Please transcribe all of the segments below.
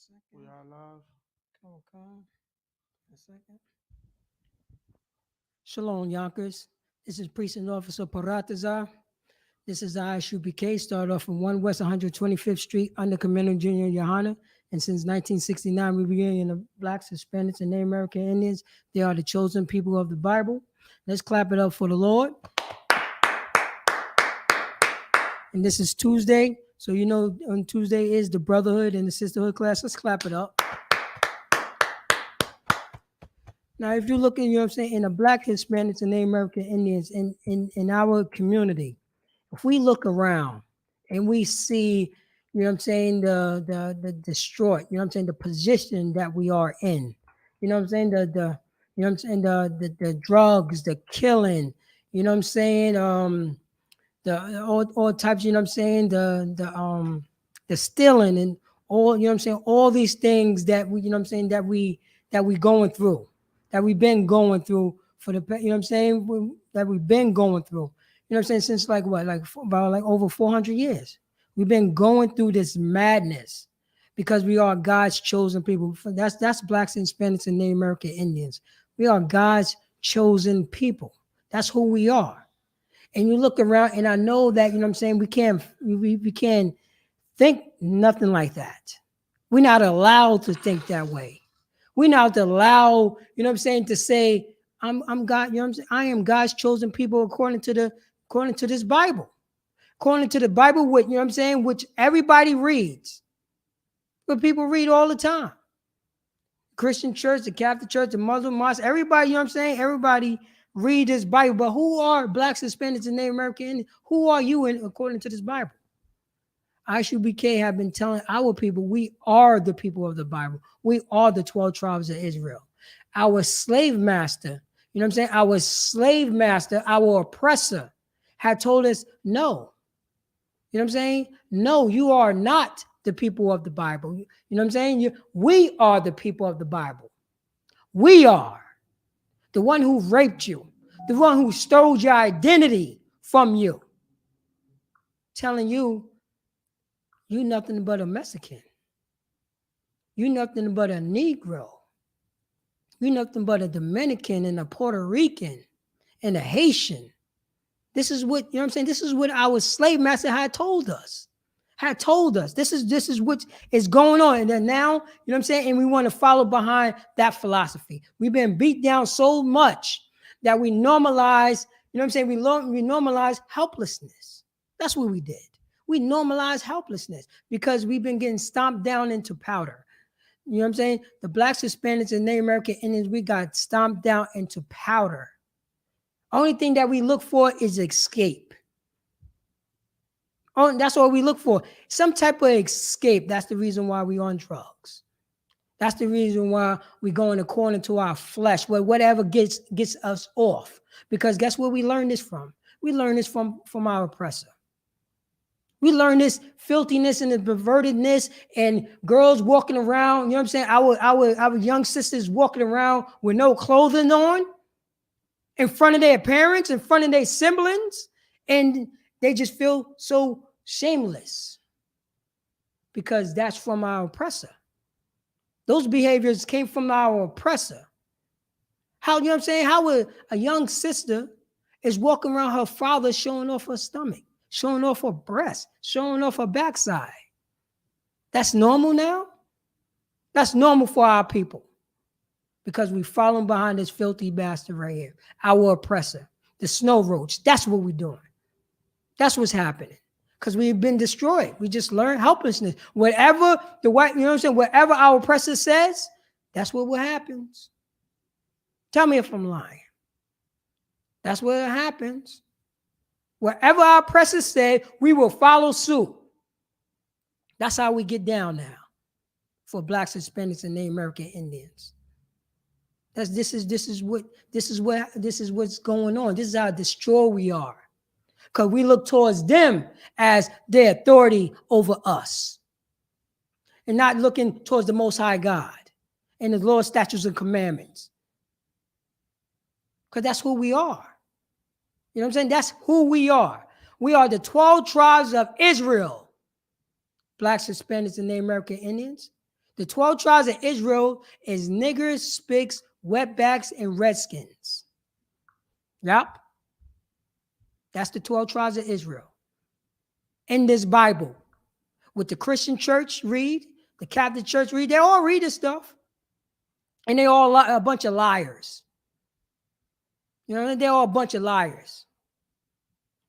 second. We are live. Come. A second. Shalom, Yonkers. This is Precinct Officer Paratazar. This is Isupk. Started off from 1 West 125th Street under Commander Junior Yohana. And since 1969, we began in the Blacks, Hispanics, and Native American Indians. They are the chosen people of the Bible. Let's clap it up for the Lord. And this is Tuesday. So you know on Tuesday is the Brotherhood and the Sisterhood class. Let's clap it up. Now, if you look in, you know what I'm saying, in the Black, Hispanics, and Native American Indians in our community, if we look around and we see, you know what I'm saying, the distraught, you know what I'm saying, the position that we are in, you know what I'm saying, the you know what I'm saying, the drugs, the killing, you know what I'm saying, the all types, you know what I'm saying, the stealing and all, you know what I'm saying, all these things that we, you know what I'm saying, that we going through, that we've been going through for the, you know what I'm saying, that we've been going through, you know what I'm saying, since like what, like about like over 400 years. We've been going through this madness because we are God's chosen people. That's Blacks, Hispanics, and Native American Indians. We are God's chosen people. That's who we are. And you look around, and I know that, you know what I'm saying, we can't think nothing like that. We're not allowed to think that way. We're not allowed, you know what I'm saying, to say, I'm God, you know what I'm saying? I am God's chosen people according to this Bible. According to the Bible, which, you know what I'm saying, which everybody reads. But people read all the time. Christian church, the Catholic church, the Muslim mosque, everybody, you know what I'm saying? Everybody read this Bible. But who are Blacks, Hispanics, and Native American Indians? Who are you according to this Bible? Isupk have been telling our people, we are the people of the Bible. We are the 12 tribes of Israel. Our slave master, you know what I'm saying? Our slave master, our oppressor, had told us, no. You know what I'm saying? No, you are not the people of the Bible. You know what I'm saying? We are the people of the Bible. We are the one who raped you, the one who stole your identity from you, telling you, you nothing but a Mexican. You nothing but a Negro. You nothing but a Dominican and a Puerto Rican and a Haitian. This is what, you know what I'm saying? This is what our slave master had told us. This is what is going on. And then now, you know what I'm saying? And we want to follow behind that philosophy. We've been beat down so much that we normalize, you know what I'm saying? We normalize helplessness. That's what we did. We normalize helplessness because we've been getting stomped down into powder. You know what I'm saying? The Blacks, Hispanics, and Native American Indians, we got stomped down into powder. Only thing that we look for is escape. Oh, that's all we look for. Some type of escape. That's the reason why we on drugs. That's the reason why we going according to our flesh, whatever gets us off. Because guess where we learn this from? We learn this from our oppressor. We learn this filthiness and the pervertedness and girls walking around, you know what I'm saying? Our young sisters walking around with no clothing on in front of their parents, in front of their siblings, and they just feel so shameless because that's from our oppressor. Those behaviors came from our oppressor. How, you know what I'm saying? How a young sister is walking around her father showing off her stomach, showing off her breast, showing off her backside. That's normal now? That's normal for our people because we following behind this filthy bastard right here, our oppressor, the snow roach. That's what we're doing. That's what's happening because we've been destroyed. We just learned helplessness. Whatever the white, you know what I'm saying, whatever our oppressor says, that's what happens. Tell me if I'm lying. That's what happens. Wherever our oppressor said, we will follow suit. That's how we get down now for Blacks, Hispanics, and Native American Indians. This is what's going on. This is how destroyed we are. Because we look towards them as their authority over us. And not looking towards the Most High God and the Lord's statutes and commandments. Because that's who we are. You know what I'm saying? That's who we are. We are the 12 tribes of Israel. Blacks, Hispanics, and Native American Indians. The 12 tribes of Israel is niggers, spics, wetbacks, and redskins. Yep. That's the 12 tribes of Israel. In this Bible. What the Christian church read, the Catholic church read, they all read this stuff. And they all a bunch of liars. You know, they're all a bunch of liars.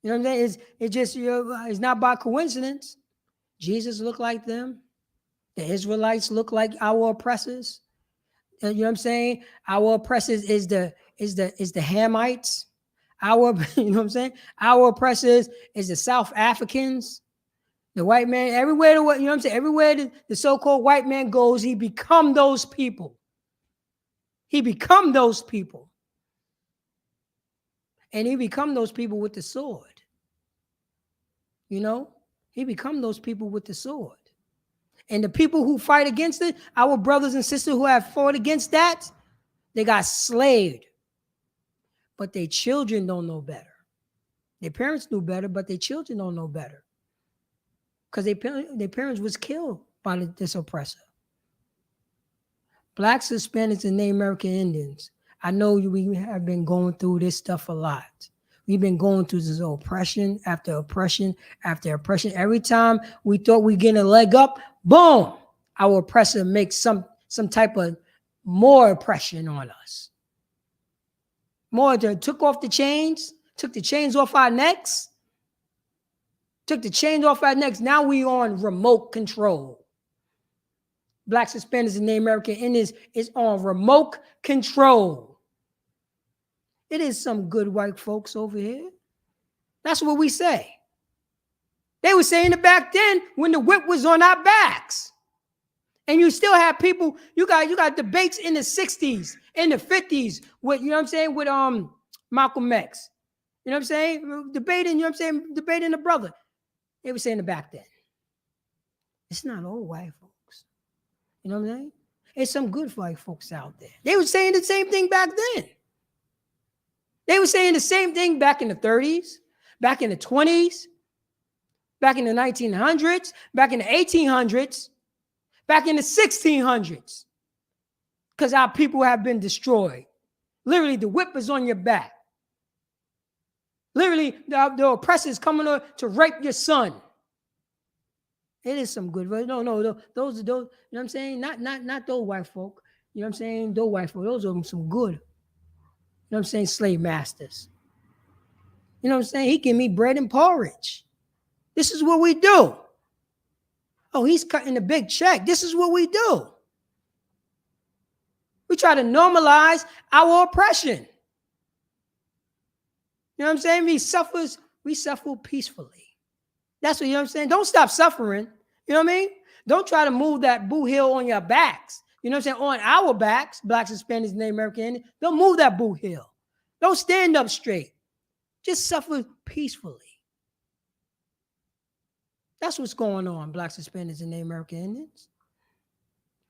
You know what I'm saying? It's just, it's not by coincidence. Jesus looked like them. The Israelites look like our oppressors. You know what I'm saying? Our oppressors is the Hamites. Our, you know what I'm saying? Our oppressors is the South Africans. The white man, everywhere, you know what I'm saying? Everywhere the so-called white man goes, he become those people. He become those people. And he become those people with the sword. You know? He become those people with the sword. And the people who fight against it, our brothers and sisters who have fought against that, they got slaved. But their children don't know better. Their parents knew better, but their children don't know better. Because their parents was killed by this oppressor. Blacks, Hispanics, and Native American Indians. I know we have been going through this stuff a lot. We've been going through this oppression after oppression after oppression. Every time we thought we get a leg up, boom, our oppressor makes some type of more oppression on us. More took off the chains, took the chains off our necks, took the chains off our necks. Now we on remote control. Blacks, Hispanics, and Native American Indians is on remote control. It is some good white folks over here. That's what we say. They were saying it back then when the whip was on our backs. And you still have people, you got debates in the 60s, in the 50s with, you know what I'm saying, with Malcolm X. You know what I'm saying? Debating, you know what I'm saying, debating the brother. They were saying it back then. It's not all white folks. You know what I'm saying? There's some good white folks out there. They were saying the same thing back then. They were saying the same thing back in the 30s, back in the 20s, back in the 1900s, back in the 1800s, back in the 1600s. Because our people have been destroyed. Literally, the whip is on your back. Literally, the oppressors coming to rape your son. It is some good. No, those, you know what I'm saying? Not those white folk. You know what I'm saying? Those white folk, those are some good. You know what I'm saying? Slave masters. You know what I'm saying? He give me bread and porridge. This is what we do. Oh, he's cutting a big check. This is what we do. We try to normalize our oppression. You know what I'm saying? We suffer peacefully. That's what, you know what I'm saying? Don't stop suffering. You know what I mean? Don't try to move that boo hill on your backs. You know what I'm saying? On our backs, Blacks, Hispanics, Native American Indians, don't move that boo hill. Don't stand up straight. Just suffer peacefully. That's what's going on, Blacks, Hispanics, and Native American Indians.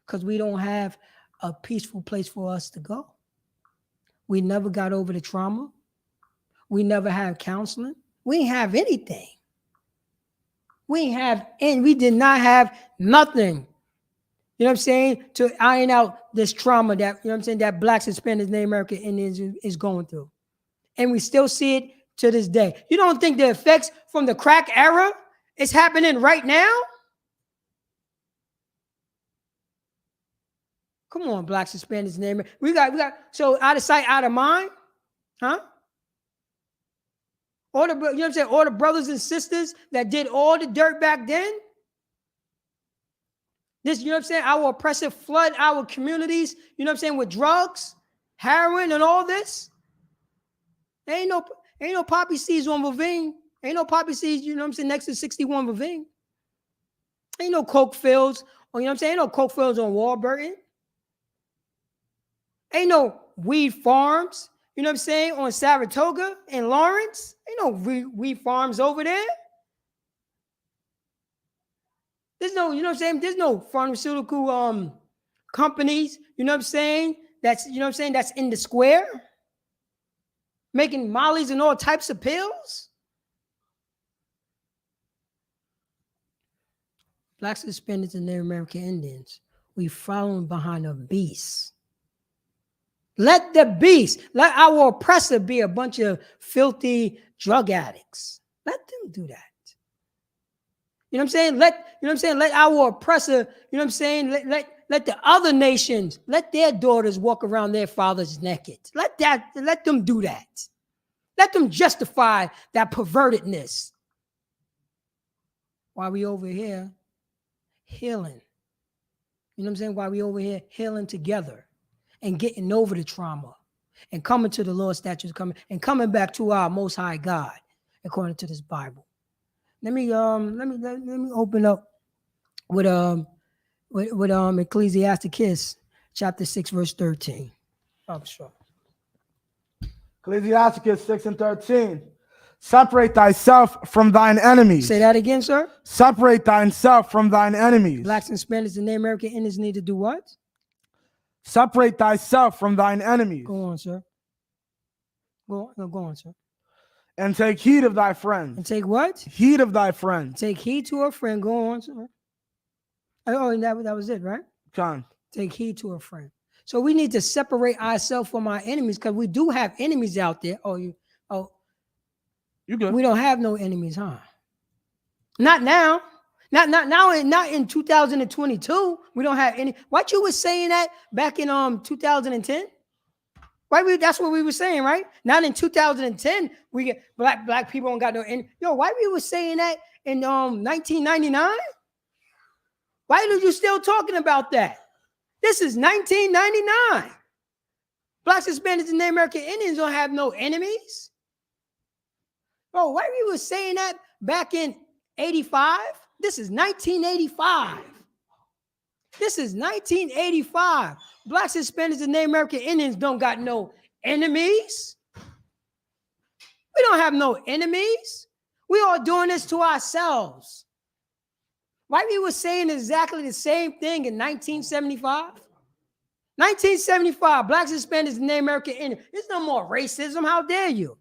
Because we don't have a peaceful place for us to go. We never got over the trauma. We never had counseling. We didn't have anything. We did not have nothing. You know what I'm saying? To iron out this trauma that, you know what I'm saying, that Blacks, Hispanics, Native American Indians is going through. And we still see it to this day. You don't think the effects from the crack era is happening right now? Come on, Blacks, Hispanics, Native American. We got, so out of sight, out of mind? Huh? You know what I'm saying? All the brothers and sisters that did all the dirt back then. This, you know what I'm saying? Our oppressive flood our communities, you know what I'm saying, with drugs, heroin, and all this. Ain't no poppy seeds on Ravine. Ain't no poppy seeds, you know what I'm saying, next to 61 Ravine. Ain't no coke fields, or you know what I'm saying? Ain't no coke fields on Warburton. Ain't no weed farms, you know what I'm saying, on Saratoga and Lawrence. Ain't no weed farms over there. There's no, you know what I'm saying? There's no pharmaceutical companies, you know what I'm saying? That's, you know what I'm saying? That's in the square, making mollies and all types of pills. Blacks, Hispanics, and Native American Indians. We following behind a beast. Let the beast, let our oppressor be a bunch of filthy drug addicts. Let them do that. You know what I'm saying? Let our oppressor, you know what I'm saying? Let the other nations, let their daughters walk around their fathers naked. Let them do that. Let them justify that pervertedness. While we over here healing. You know what I'm saying? While we over here healing together and getting over the trauma and coming to the Lord's statutes, coming back to our Most High God, according to this Bible. Let me open up with Ecclesiasticus chapter 6, verse 13. Oh, sure. Ecclesiasticus 6 and 13. Separate thyself from thine enemies. Say that again, sir. Separate thyself from thine enemies. Blacks and Spanish and Native American Indians need to do what? Separate thyself from thine enemies. Go on, sir. Go on, sir. And take heed of thy friends. And take what? Heed of thy friends. Take heed to a friend. Go on, sir. Oh, and that was it, right? John. Take heed to a friend. So we need to separate ourselves from our enemies because we do have enemies out there. You good. We don't have no enemies, huh? Not now. Not now. Not in 2022. We don't have any. What you was saying that back in 2010? Right? That's what we were saying, right? Not in 2010. We get black people don't got no enemy. Yo, why we was saying that in 1999? Why are you still talking about that? This is 1999. Blacks, Hispanics, and Native American Indians don't have no enemies. Bro, why we was saying that back in 85? This is 1985. This is 1985. Blacks, Hispanics, and Native American Indians don't got no enemies. We don't have no enemies. We all doing this to ourselves. Why we were saying exactly the same thing in 1975? 1975, Blacks, Hispanics, and Native American Indians. There's no more racism. How dare you?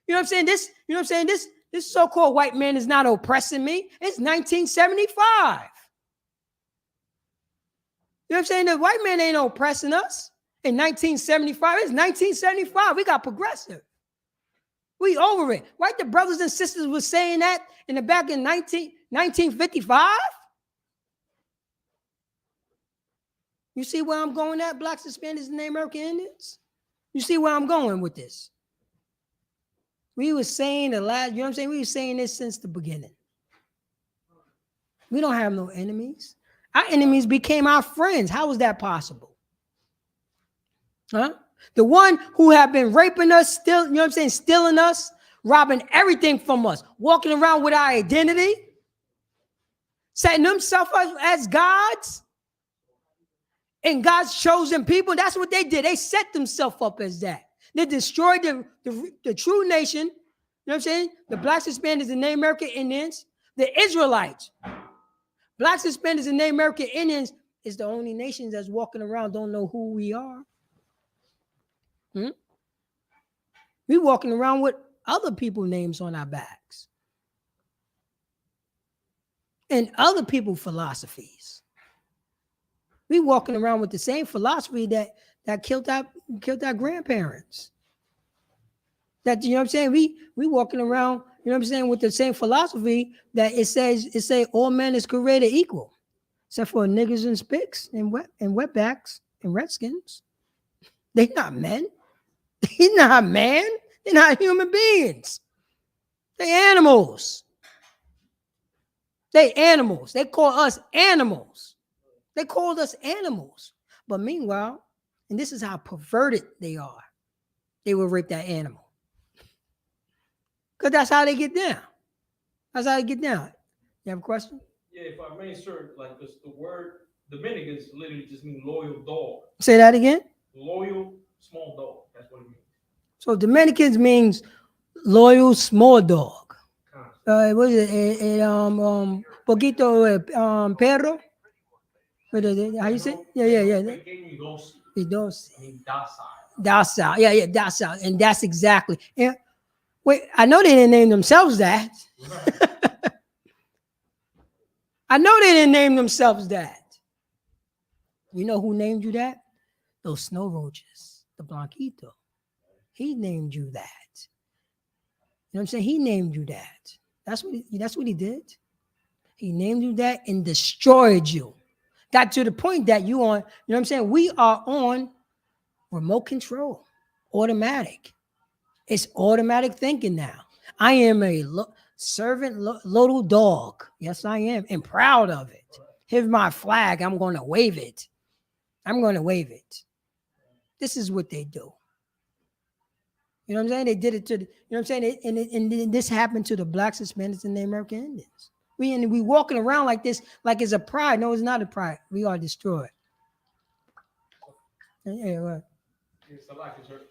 You know what I'm saying? This so-called white man is not oppressing me. It's 1975. You know what I'm saying? The white man ain't oppressing us in 1975. It's 1975. We got progressive. We over it. Right? The brothers and sisters were saying that in the back in 1955. You see where I'm going at, Blacks, Hispanics, and Native American Indians? You see where I'm going with this? We were saying you know what I'm saying? We were saying this since the beginning. We don't have no enemies. Our enemies became our friends. How was that possible? Huh? The one who have been raping us, still, you know what I'm saying, stealing us, robbing everything from us, walking around with our identity, setting themselves up as gods and God's chosen people. That's what they did. They set themselves up as that. They destroyed the true nation, you know what I'm saying? The Blacks, Hispanics, and Native American Indians, the Israelites. Blacks, Hispanics, and Native American Indians is the only nation that's walking around, don't know who we are. We walking around with other people's names on our backs. And other people's philosophies. We walking around with the same philosophy that killed our grandparents. That, you know what I'm saying? We walking around, you know what I'm saying, with the same philosophy that it say all men is created equal, except for niggas and spicks and wetbacks and redskins. They not men. They not man. They're not human beings. They animals. They animals. They call us animals. They called us animals. But meanwhile, and this is how perverted they are, they will rape that animal. Because that's how they get down. That's how they get down. You have a question? Yeah, if I may, sir, like, because the word Dominicans literally just mean loyal dog. Say that again? Loyal small dog. That's what it means. So Dominicans means loyal small dog. What is it? Poquito perro. How you say? Yeah. Docile. Yeah, docile. And that's exactly. And wait, I know they didn't name themselves that. I know they didn't name themselves that. You know who named you that? Those snow roaches, the Blanquito. He named you that. You know what I'm saying? He named you that. That's what he did. He named you that and destroyed you. Got to the point that you on, you know what I'm saying? We are on remote control, automatic. It's automatic thinking now. I am a servant little dog. Yes, I am, and proud of it. Here's my flag. I'm going to wave it. I'm going to wave it. This is what they do. You know what I'm saying? They did it to the, you know what I'm saying? And this happened to the blacks, Hispanics, and the American Indians. We walking around like this, like it's a pride. No, it's not a pride. We are destroyed. Yeah, what? It's a lot, sir.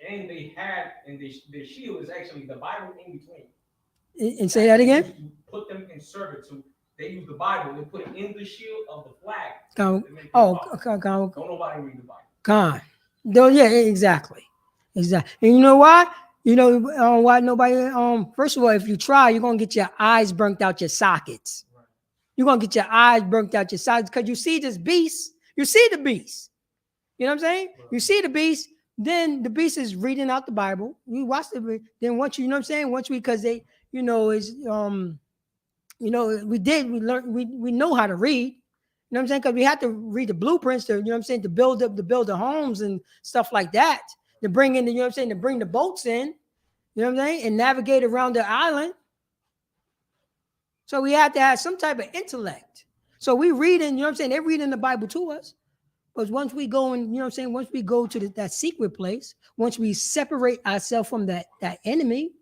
And they had, and their shield is actually the Bible in between. And say that They again? used to put them in servitude. They use the Bible. They put it in the shield of the flag. Don't nobody read the Bible. God. Yeah, exactly. Exactly. And you know why? You know why nobody, first of all, if you try, you're going to get your eyes burnt out your sockets. Right. You're going to get your eyes burnt out your sockets because you see this beast. You see the beast. You know what I'm saying? Right. You see the beast. Then the beast is reading out the Bible. You watch the, then once you know what I'm saying? Once because they, you know, is, you know, we learned, we know how to read. You know what I'm saying? Because we had to read the blueprints to, you know what I'm saying, to build the homes and stuff like that. To bring in the, you know what I'm saying, to bring the boats in, you know what I'm saying, and navigate around the island. So we had to have some type of intellect. So we reading, you know what I'm saying, they're reading the Bible to us. But once we go and, you know what I'm saying, once we go to that secret place, once we separate ourselves from that enemy,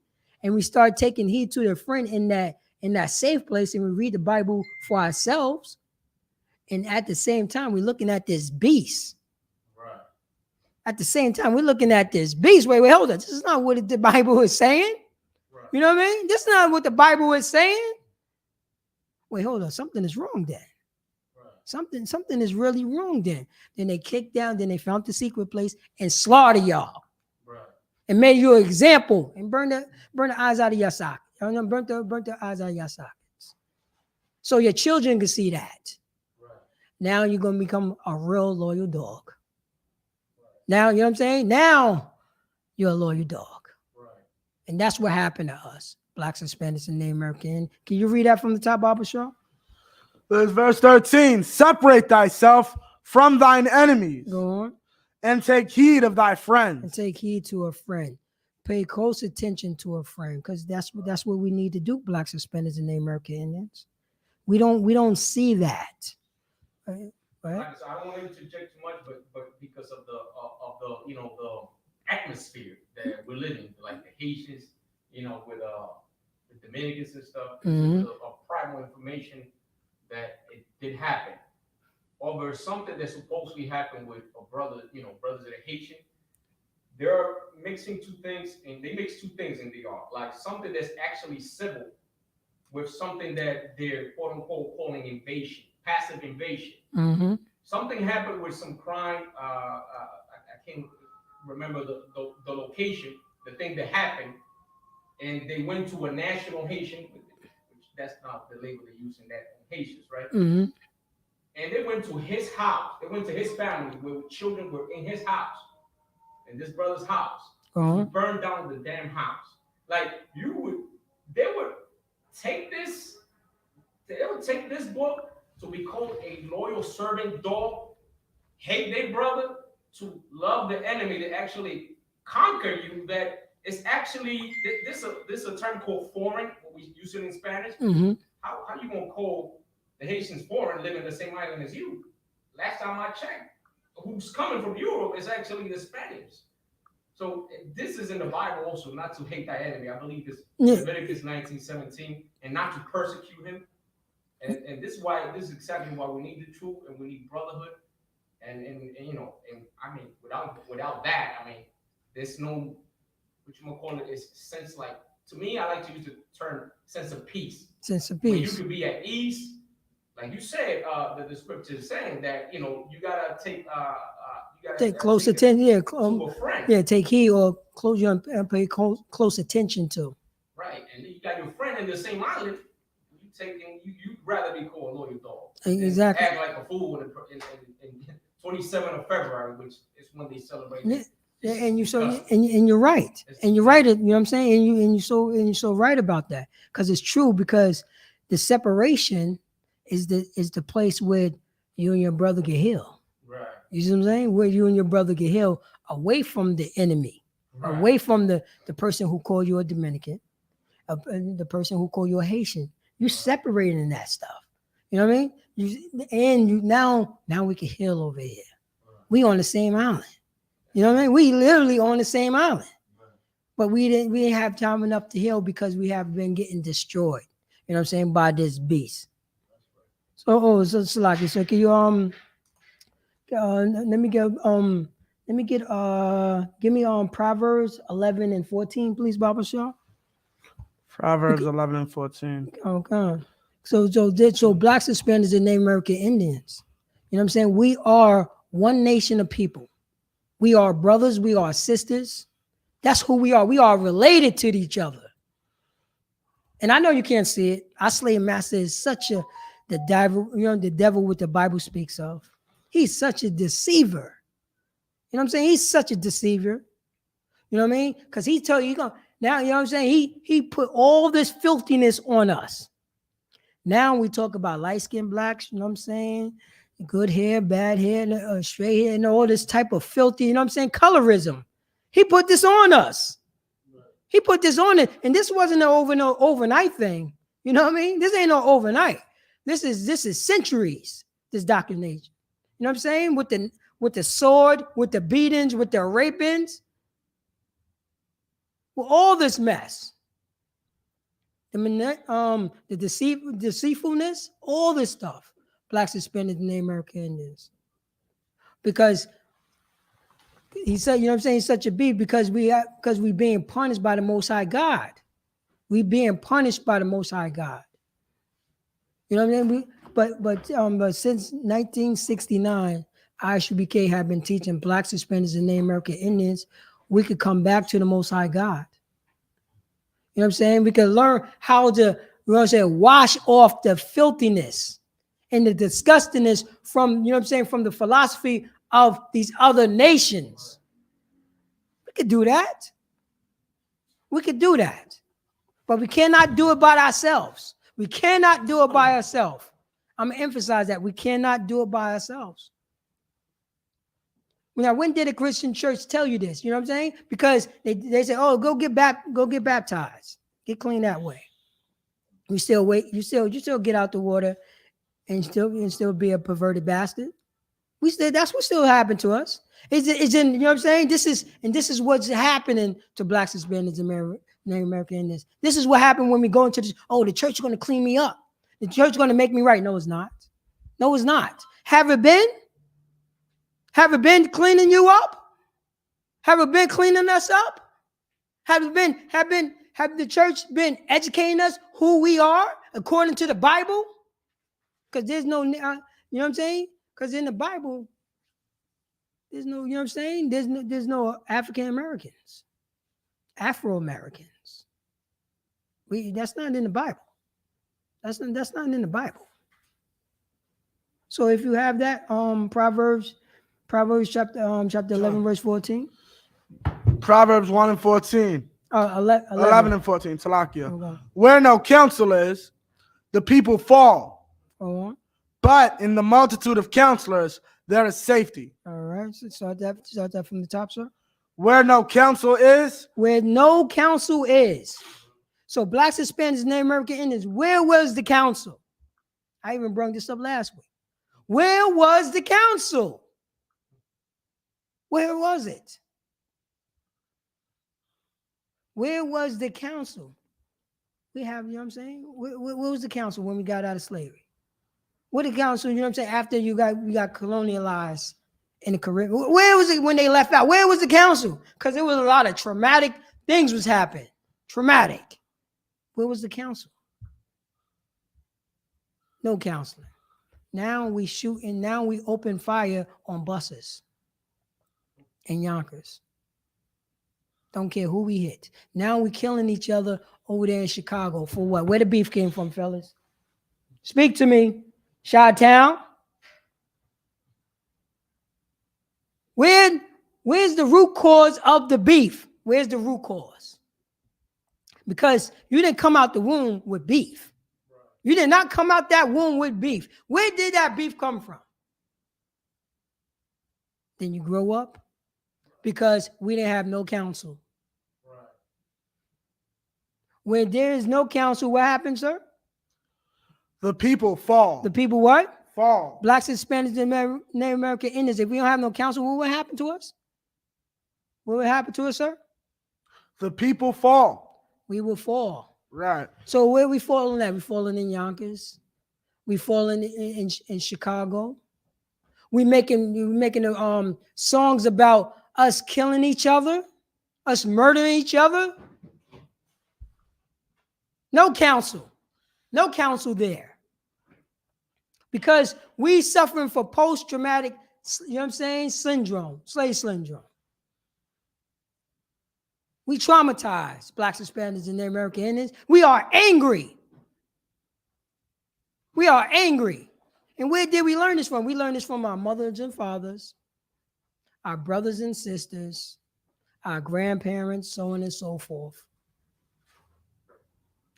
and we start taking heed to the friend in that safe place, and we read the Bible for ourselves, and at the same time, we're looking at this beast. Right. At the same time, we're looking at this beast. Wait, hold on. This is not what the Bible is saying. Right. You know what I mean? This is not what the Bible is saying. Wait, hold on. Something is wrong then. Right. Something is really wrong then. Then they kicked down, then they found the secret place and slaughtered y'all. Right. And made you an example and burn the eyes out of your socket. Burnt the eyes out of your sockets. So your children can see that. Right. Now you're going to become a real loyal dog. Right. Now, you know what I'm saying? Now you're a loyal dog. Right. And that's what happened to us, blacks, Hispanics, and Native American. Can you read that from the top, Baba Shaw? There's verse 13. Separate thyself from thine enemies. Go on. And take heed of thy friends. And take heed to a friend. Pay close attention to a friend, because that's what we need to do, blacks, Hispanics, and Native American Indians. We don't see that. Right? I don't want to interject too much, but because of the you know, the atmosphere that we're living, like the Haitians, you know, with the Dominicans and stuff, Mm-hmm. of primal information that it did happen. Over something that supposedly happened with a brother, you know, brothers that are Haitian. They're mixing two things, and they mix two things in the art, like something that's actually civil with something that they're quote unquote calling invasion, passive invasion. Mm-hmm. Something happened with some crime. I can't remember the location, the thing that happened, and they went to a national Haitian, which that's not the label they use in that Haitians, right? Mm-hmm. And they went to his house. They went to his family where children were in his house, in this brother's house. Uh-huh. To burn down the damn house. Like they would take this. They would take this book to become a loyal servant dog, hate their brother, to love the enemy, to actually conquer you. That it's actually this a term called foreign. What we use it in Spanish. Mm-hmm. How you gonna call the Haitians foreign, living in the same island as you? Last time I checked, who's coming from Europe is actually the Spaniards. So this is in the Bible also, not to hate thy enemy. I believe it's Leviticus 19:17, and not to persecute him. And this is exactly why we need the truth, and we need brotherhood. And you know, and I mean, without that, I mean, there's no, what you gonna call it, is sense, like, to me, I like to use the term sense of peace. Sense of Where you peace. could be at ease. Like you said, the scripture is saying that, you know, you gotta take Take close attention. Yeah, to a friend. yeah. Take heed or close your and pay close attention to. Right, and you got your friend in the same island. You'd rather be called a loyal dog. Exactly. Act like a fool and 27th of February, which is when they celebrate. Yeah. this And you so custom. and you're right, It's- and you're right. You know what I'm saying, and you're so right about that, because it's true. Because the separation is the place where you and your brother get healed. Right. You see what I'm saying? Where you and your brother get healed away from the enemy, Right. away from the person who called you a Dominican, the person who called you a Haitian. You separating in that stuff. You know what I mean? You now we can heal over here. We on the same island. You know what I mean? We literally on the same island, but we didn't have time enough to heal because we have been getting destroyed. You know what I'm saying, by this beast. So Salaki, so can you give me Proverbs 11 and 14, please, Baba Shaw. Proverbs 11 and 14. Okay. So blacks, Hispanics, and Native American Indians. You know what I'm saying? We are one nation of people. We are brothers. We are sisters. That's who we are. We are related to each other. And I know you can't see it. Our slave master is such the devil, the devil what the Bible speaks of. He's such a deceiver. You know what I'm saying? He's such a deceiver. You know what I mean? Because he tell you, now, you know what I'm saying? He put all this filthiness on us. Now we talk about light-skinned blacks, you know what I'm saying? Good hair, bad hair, straight hair, and all this type of filthy, you know what I'm saying? Colorism. He put this on us. He put this on it. And this wasn't no overnight thing. You know what I mean? This ain't no overnight. This is centuries, this indoctrination. You know what I'm saying? With the sword, with the beatings, with the rapings, with all this mess. The deceitfulness, all this stuff. Blacks, Hispanics, and Native American Indians. Because he said, you know what I'm saying, he's such a beast because we being punished by the Most High God. We being punished by the Most High God. You know what I mean? But since 1969, Isupk have been teaching blacks, Hispanics, and Native American Indians we could come back to the Most High God. You know what I'm saying? We can learn how to, you know what I'm saying, wash off the filthiness and the disgustingness from, you know what I'm saying, from the philosophy of these other nations. We could do that. We could do that. But we cannot do it by ourselves. We cannot do it by ourselves. I'm going to emphasize that. We cannot do it by ourselves. Now, when did a Christian church tell you this? You know what I'm saying? Because they say, oh, go get baptized. Get clean that way. You still wait. You still get out the water and still be a perverted bastard. That's what still happened to us. It's in, you know what I'm saying? This is what's happening to blacks, Hispanics, and Native American Indians. This is what happened when we go into this. Oh, the church is going to clean me up. The church is going to make me right. No, it's not. No, it's not. Have it been? Have it been cleaning you up? Have it been cleaning us up? Have the church been educating us who we are according to the Bible? Because there's no, you know what I'm saying? Because in the Bible, there's no, you know what I'm saying? There's no African Americans, Afro Americans. That's not in the Bible. That's not in the Bible. So if you have that, Proverbs chapter 11 verse 14. Proverbs 1 and 14. 11 and 14. Salakia. Okay. Where no counsel is, the people fall. But in the multitude of counselors, there is safety. All right. So start that from the top, sir. Where no counsel is. Where no counsel is. So blacks, Hispanics, and Native American Indians, where was the council? I even brought this up last week. Where was the council? Where was it? Where was the council? We have, you know what I'm saying? Where was the council when we got out of slavery? What the council, you know what I'm saying, after we got colonialized in the Caribbean? Where was it when they left out? Where was the council? Because there was a lot of traumatic things was happening. Traumatic. Where was the council? No counseling. Now we shoot and now we open fire on buses in Yonkers. Don't care who we hit. Now we killing each other over there in Chicago. For what? Where the beef came from, fellas? Speak to me. Chi-Town? Where's the root cause of the beef? Where's the root cause? Because you didn't come out the womb with beef. You did not come out that womb with beef. Where did that beef come from? Then you grow up because we didn't have no counsel. When there is no counsel, what happens, sir? The people fall. The people what? Fall. Blacks, Hispanics, and Native American Indians. If we don't have no counsel, what will happen to us? What will happen to us, sir? The people fall. We will fall. Right. So where we falling at? We falling in Yonkers. We falling in Chicago. We making songs about us killing each other, us murdering each other. No counsel. No counsel there. Because we suffering from post-traumatic, you know what I'm saying, syndrome, slave syndrome. We traumatized, Blacks, Hispanics, and Native American Indians. We are angry. We are angry. And where did we learn this from? We learned this from our mothers and fathers, our brothers and sisters, our grandparents, so on and so forth.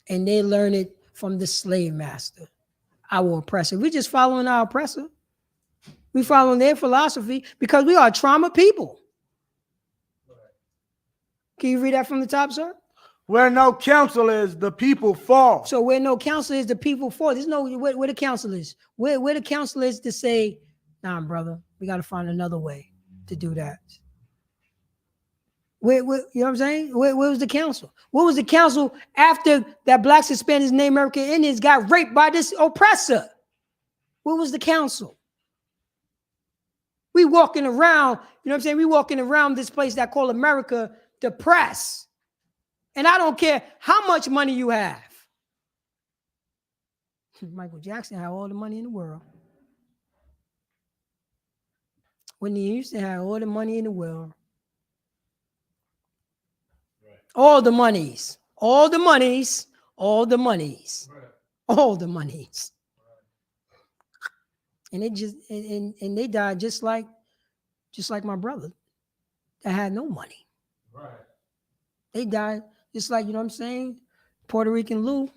And they learn it from the slave master, our oppressor. We're just following our oppressor. We following their philosophy because we are trauma people. Can you read that from the top, sir? Where no counsel is, the people fall. So where no counsel is, the people fall. There's no where the counsel is. Where the counsel is to say, nah, brother, we got to find another way to do that. Where, you know what I'm saying? Where was the counsel? What was the counsel after that Blacks, Hispanics, Native American Indians got raped by this oppressor? What was the counsel? We walking around, you know what I'm saying? We walking around this place that called America depressed. And I don't care how much money you have. Michael Jackson had all the money in the world. Whitney Houston had all the money in the world. Right. All the monies. All the monies. All the monies. Right. All the monies. Right. And it just and they died just like my brother that had no money. Right. They died just like, you know what I'm saying, Puerto Rican Lou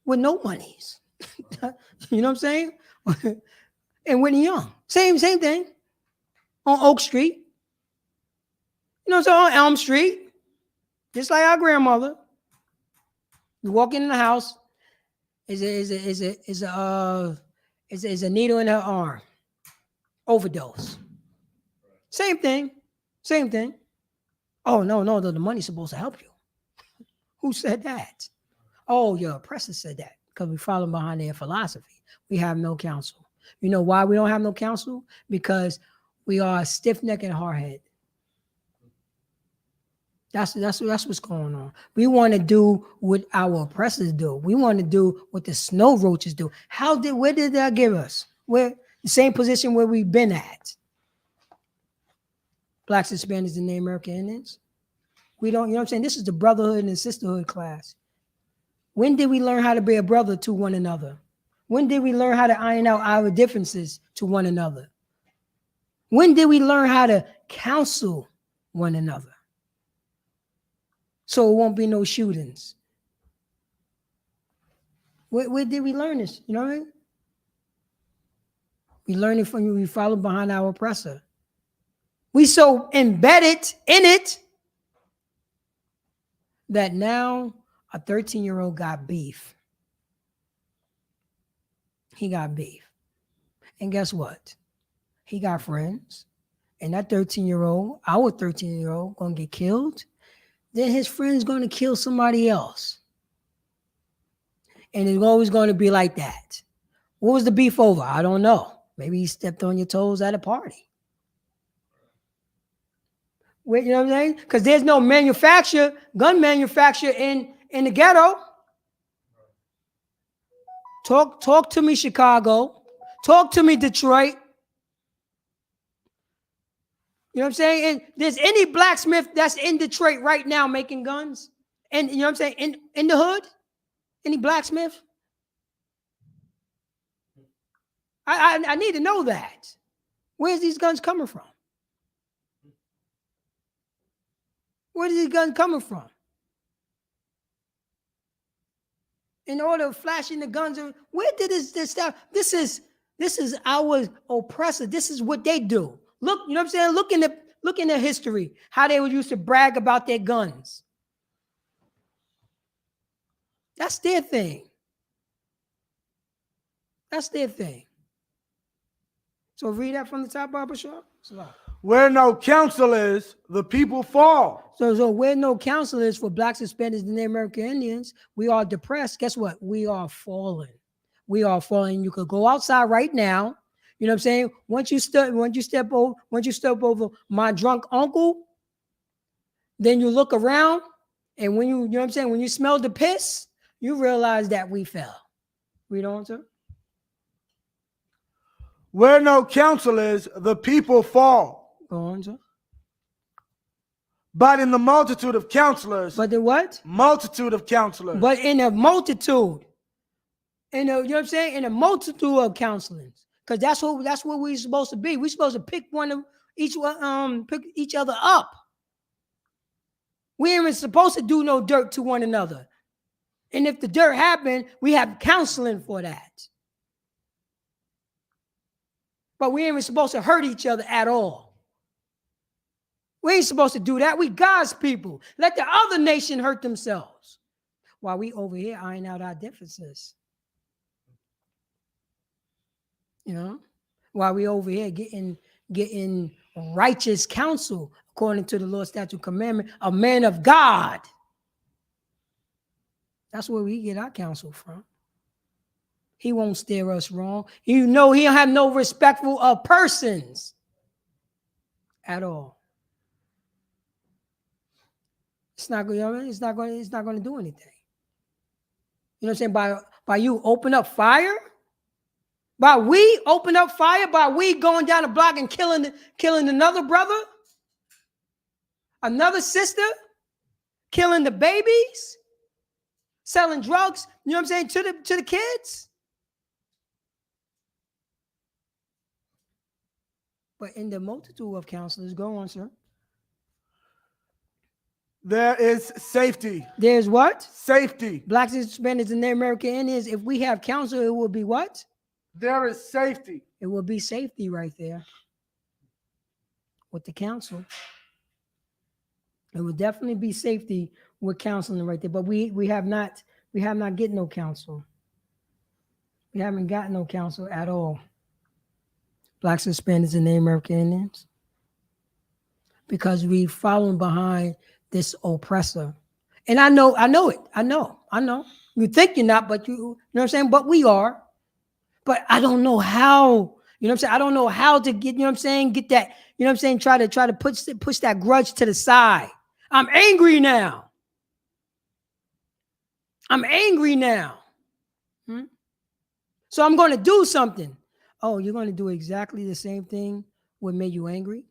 with no monies. You know what I'm saying? And Whitney Young, same thing on Oak Street. You know what I'm saying? On Elm Street, just like our grandmother. You walk in the house, is a needle in her arm, overdose. Same thing. Oh no, the money's supposed to help you. Who said that? Oh, your oppressor said that because we follow behind their philosophy. We have no counsel. You know why we don't have no counsel? Because we are stiff-necked and hard-headed. That's what's going on. We want to do what our oppressors do. We want to do what the snow roaches do. Where did that give us? Where the same position where we've been at. Blacks, Hispanics, and Native American Indians. We don't, you know what I'm saying? This is the brotherhood and sisterhood class. When did we learn how to be a brother to one another? When did we learn how to iron out our differences to one another? When did we learn how to counsel one another? So it won't be no shootings. Where did we learn this? You know what I mean? We learn it from you. We follow behind our oppressor. We so embedded in it that now a 13-year-old got beef. He got beef. And guess what? He got friends. And that 13-year-old, our 13-year-old, gonna get killed. Then his friend's gonna kill somebody else. And it's always gonna be like that. What was the beef over? I don't know. Maybe he stepped on your toes at a party. You know what I'm saying? Because there's no gun manufacturer in the ghetto. Talk to me, Chicago. Talk to me, Detroit. You know what I'm saying? And there's any blacksmith that's in Detroit right now making guns? And you know what I'm saying? In the hood? Any blacksmith? I need to know that. Where's these guns coming from? Where is these guns coming from? In order of flashing the guns, where did this stuff? This is our oppressor. This is what they do. Look, you know what I'm saying? Look in the history, how they would used to brag about their guns. That's their thing. That's their thing. So read that from the top, Barbara Shaw. Where no counsel is, the people fall. So where no counsel is for blacks, Hispanics, and Native American Indians, we are depressed. Guess what? We are falling. We are falling. You could go outside right now. You know what I'm saying? Once you step over my drunk uncle, then you look around, and when you know what I'm saying, when you smell the piss, you realize that we fell. Read on, sir. Where no counsel is, the people fall. Go on, sir. But in the multitude of counselors. But the what? Multitude of counselors. But in a multitude. You know what I'm saying? In a multitude of counselings. Because that's what we're supposed to be. We're supposed to pick each other up. We ain't supposed to do no dirt to one another. And if the dirt happened, we have counseling for that. But we ain't even supposed to hurt each other at all. We ain't supposed to do that. We God's people. Let the other nation hurt themselves while we over here iron out our differences. You know, while we over here getting righteous counsel according to the Lord's statute commandment, a man of God. That's where we get our counsel from. He won't steer us wrong. You know, he don't have no respectful of persons at all. It's not going. It's not going to do anything. You know what I'm saying? By you open up fire. By we open up fire. By we going down the block and killing another brother, another sister, killing the babies, selling drugs. You know what I'm saying to the kids. But in the multitude of counselors, go on, sir. There is safety. There's what? Safety. Blacks, Hispanics, and Native American Indians. If we have counsel, it will be what? There is safety. It will be safety right there with the counsel. It will definitely be safety with counseling right there. But we have not getting no counsel. We haven't gotten no counsel at all. Blacks, Hispanics, and Native American Indians. Because we following behind this oppressor. And I know it. I know. You think you're not, but you know what I'm saying? But we are. But I don't know how, you know what I'm saying? I don't know how to get, you know what I'm saying? Get that, you know what I'm saying? Try to push that grudge to the side. I'm angry now. So I'm going to do something. Oh, you're going to do exactly the same thing what made you angry?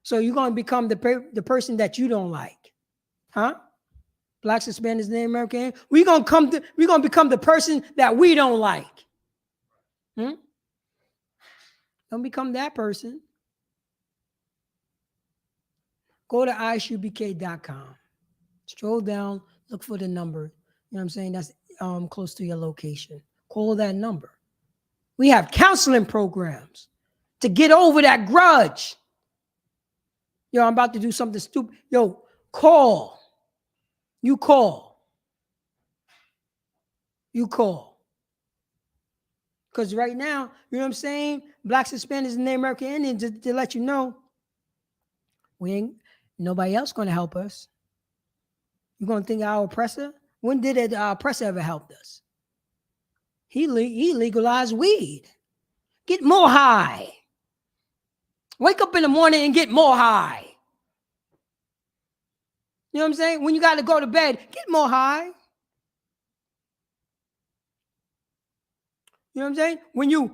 So you're going to become the person that you don't like. Huh? Blacks, Hispanics, Native American. We're going to become the person that we don't like. Don't become that person. Go to isupk.com. Stroll down, look for the number. You know what I'm saying? That's close to your location. Call that number. We have counseling programs to get over that grudge. Yo, I'm about to do something stupid. Yo, call. You call. Because right now, you know what I'm saying? Blacks, Hispanics, and Native American Indians, to let you know, nobody else going to help us. You're going to think our oppressor? When did our oppressor ever help us? He legalized weed. Get more high. Wake up in the morning and get more high. You know what I'm saying? When you got to go to bed, get more high. You know what I'm saying? When you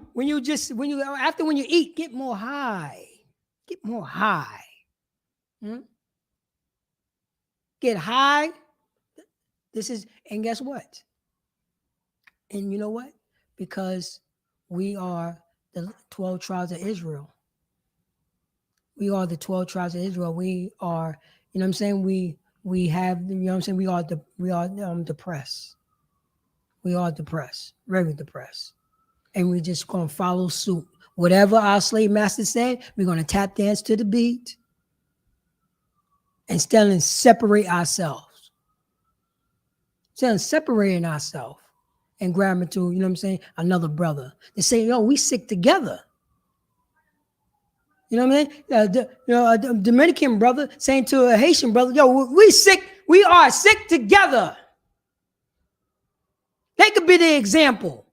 eat, get more high. Get more high. Get high. And guess what? And you know what? Because we are the 12 tribes of Israel. We are the 12 tribes of Israel. We are, you know what I'm saying? We have, you know what I'm saying? We are depressed. We are depressed, very depressed. And we just gonna follow suit. Whatever our slave master said, we're gonna tap dance to the beat and still separate ourselves. Still separating ourselves and grabbing to, you know what I'm saying, another brother. They say, yo, we sick together. You know what I mean? A Dominican brother saying to a Haitian brother, yo, we sick, we are sick together. They could be the example.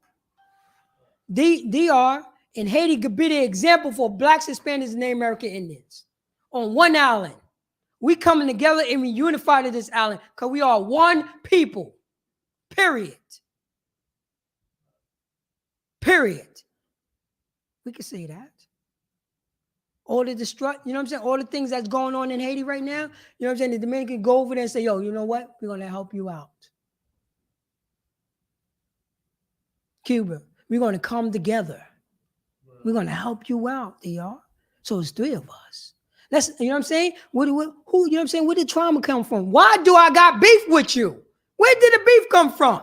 DR and Haiti could be the example for blacks, Hispanics, and Native American Indians on one island. We coming together and we unified to this island because we are one people. Period. Period. We could say that. All the destruct, you know what I'm saying? All the things that's going on in Haiti right now, you know what I'm saying? The Dominican go over there and say, yo, you know what? We're going to help you out. Cuba, we're going to come together. We're going to help you out, DR. So it's three of us. Let's, you know what I'm saying? Who, you know what I'm saying? Where did trauma come from? Why do I got beef with you? Where did the beef come from?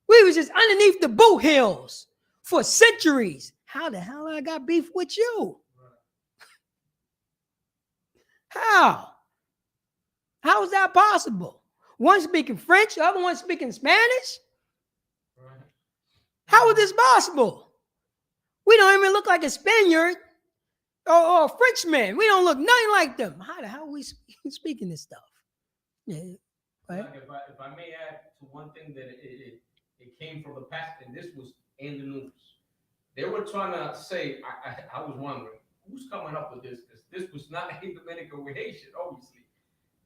We was just underneath the boot hills for centuries. How the hell I got beef with you? How? How is that possible? One speaking French, the other one speaking Spanish? How is this possible? We don't even look like a Spaniard or a Frenchman. We don't look nothing like them. How the hell are we speaking this stuff? Yeah. Right? If I may add to one thing that it came from the past, and this was in the news. They were trying to say, I was wondering, who's coming up with this? Because this was not a Dominican or Haitian, obviously.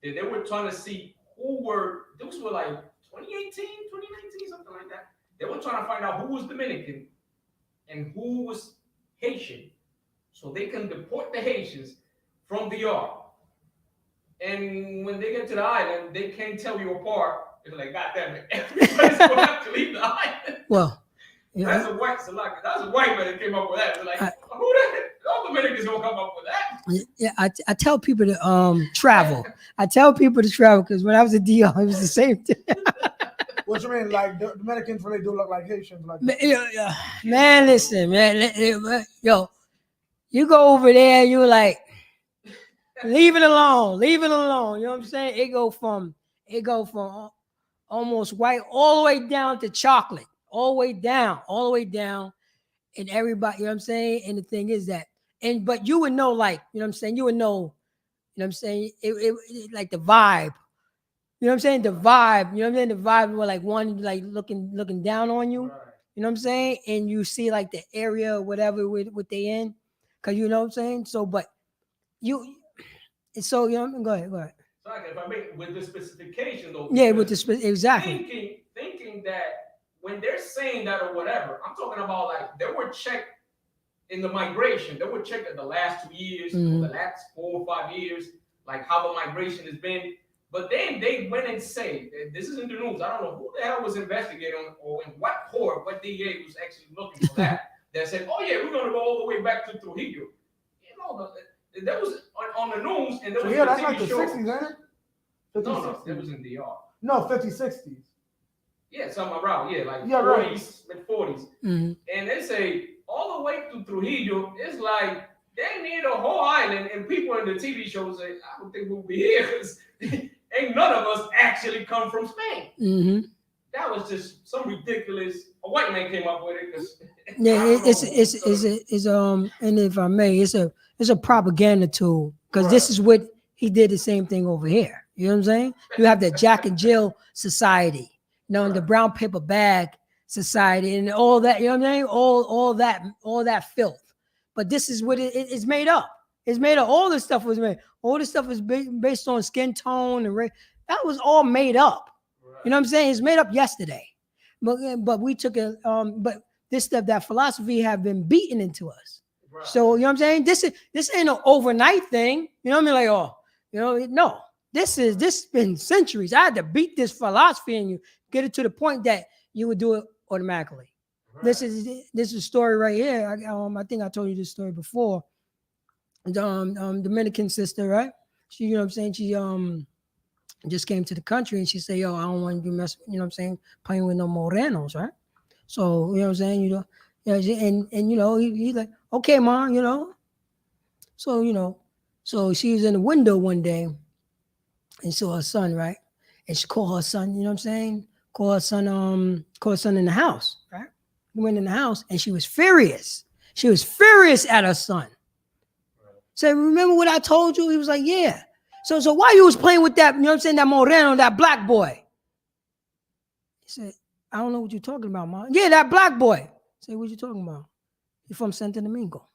They were trying to see who were, those were like 2018, 2019, something like that. They were trying to find out who was Dominican and who was Haitian so they can deport the Haitians from DR. And when they get to the island, they can't tell you apart. It's like, God damn it, everybody's going to have to leave the island. Well, that's a white man that came up with that. It's like, who the all Dominicans gonna come up with that? Yeah, I tell people to travel. I tell people to travel because when I was at DR, it was the same thing. What you mean, like the Dominicans really do look like Haitians? Like man, listen, man, yo, you go over there, you like, leave it alone. You know what I'm saying? It go from almost white all the way down to chocolate, all the way down, and everybody, you know what I'm saying? And the thing is that, but you would know, like, you know what I'm saying? You would know, you know what I'm saying? It like the vibe. You know what I'm saying? The vibe, you know what I'm saying? The vibe where like one like looking down on you. Right. You know what I'm saying? And you see like the area or whatever with they in. Cause you know what I'm saying? So, but you know, go ahead. Sorry, if I make with the specification though. Yeah, with the exactly. Thinking that when they're saying that or whatever, I'm talking about like they were checked in the migration. They were checked in the last 2 years, or the last 4 or 5 years, like how the migration has been. But then they went and say, this is in the news. I don't know who the hell was investigating or in what court, what DA was actually looking for that. They said, oh yeah, we're gonna go all the way back to Trujillo. You know, that was on the news, and there was that's like the 60s, ain't it? 50s, no, that was in DR. No, 50s, 60s. Yeah, something around, like 40s, right. mid-40s. And they say all the way to Trujillo, it's like they need a whole island, and people in the TV shows say, I don't think we'll be here because ain't none of us actually come from Spain. That was just some ridiculous. A white man came up with it. Yeah, it's and if I may, it's a propaganda tool because this is what he did the same thing over here. You know what I'm saying? You have the Jack and Jill Society, you know, and the brown paper bag society, and all that. You know what I'm saying? All that filth. But this is what it's made up. It's made up. All this stuff was made. All this stuff is based on skin tone and race. That was all made up. Right. You know what I'm saying? It's made up yesterday. But we took it. But this stuff, that philosophy, have been beaten into us. Right. So you know what I'm saying? This ain't no overnight thing. You know what I mean? Like, oh, you know, no. This been centuries. I had to beat this philosophy in you, get it to the point that you would do it automatically. Right. This is a story right here. I think I told you this story before. Dominican sister, right? She, you know what I'm saying, she just came to the country and she said, yo, I don't want to be messing, you know what I'm saying, playing with no morenos, right? So, you know what I'm saying, and you know, he's like, okay, mom, you know. So, you know, so she was in the window one day and saw her son, right? And she called her son, you know what I'm saying? Call her son in the house, right? He went in the house and she was furious. She was furious at her son. Said, remember what I told you? He was like, yeah. So why you was playing with that, you know what I'm saying, that moreno, that black boy? He said, I don't know what you're talking about, mom. Yeah, that black boy. I said, what you talking about? You're from Santo Domingo.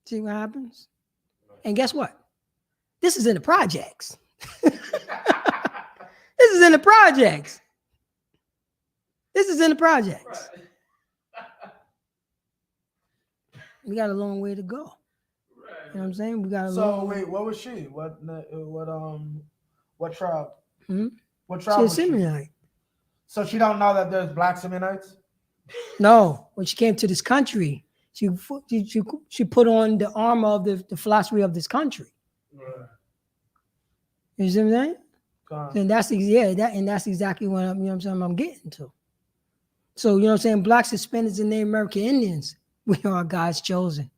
See what happens? And guess what? This is in the projects. This is in the projects. This is in the projects. We got a long way to go. You know what I'm saying? We got a long way. Wait, what was she? What tribe? Hmm? What tribe She's was she? Simeonite. So she don't know that there's black Simeonites? No, when she came to this country, she put on the armor of the philosophy of this country. Right. You see what I'm saying? And that's exactly what I'm, you know what I'm saying, I'm getting to. So, you know what I'm saying, blacks, Hispanics, and Native American Indians, we are God's chosen.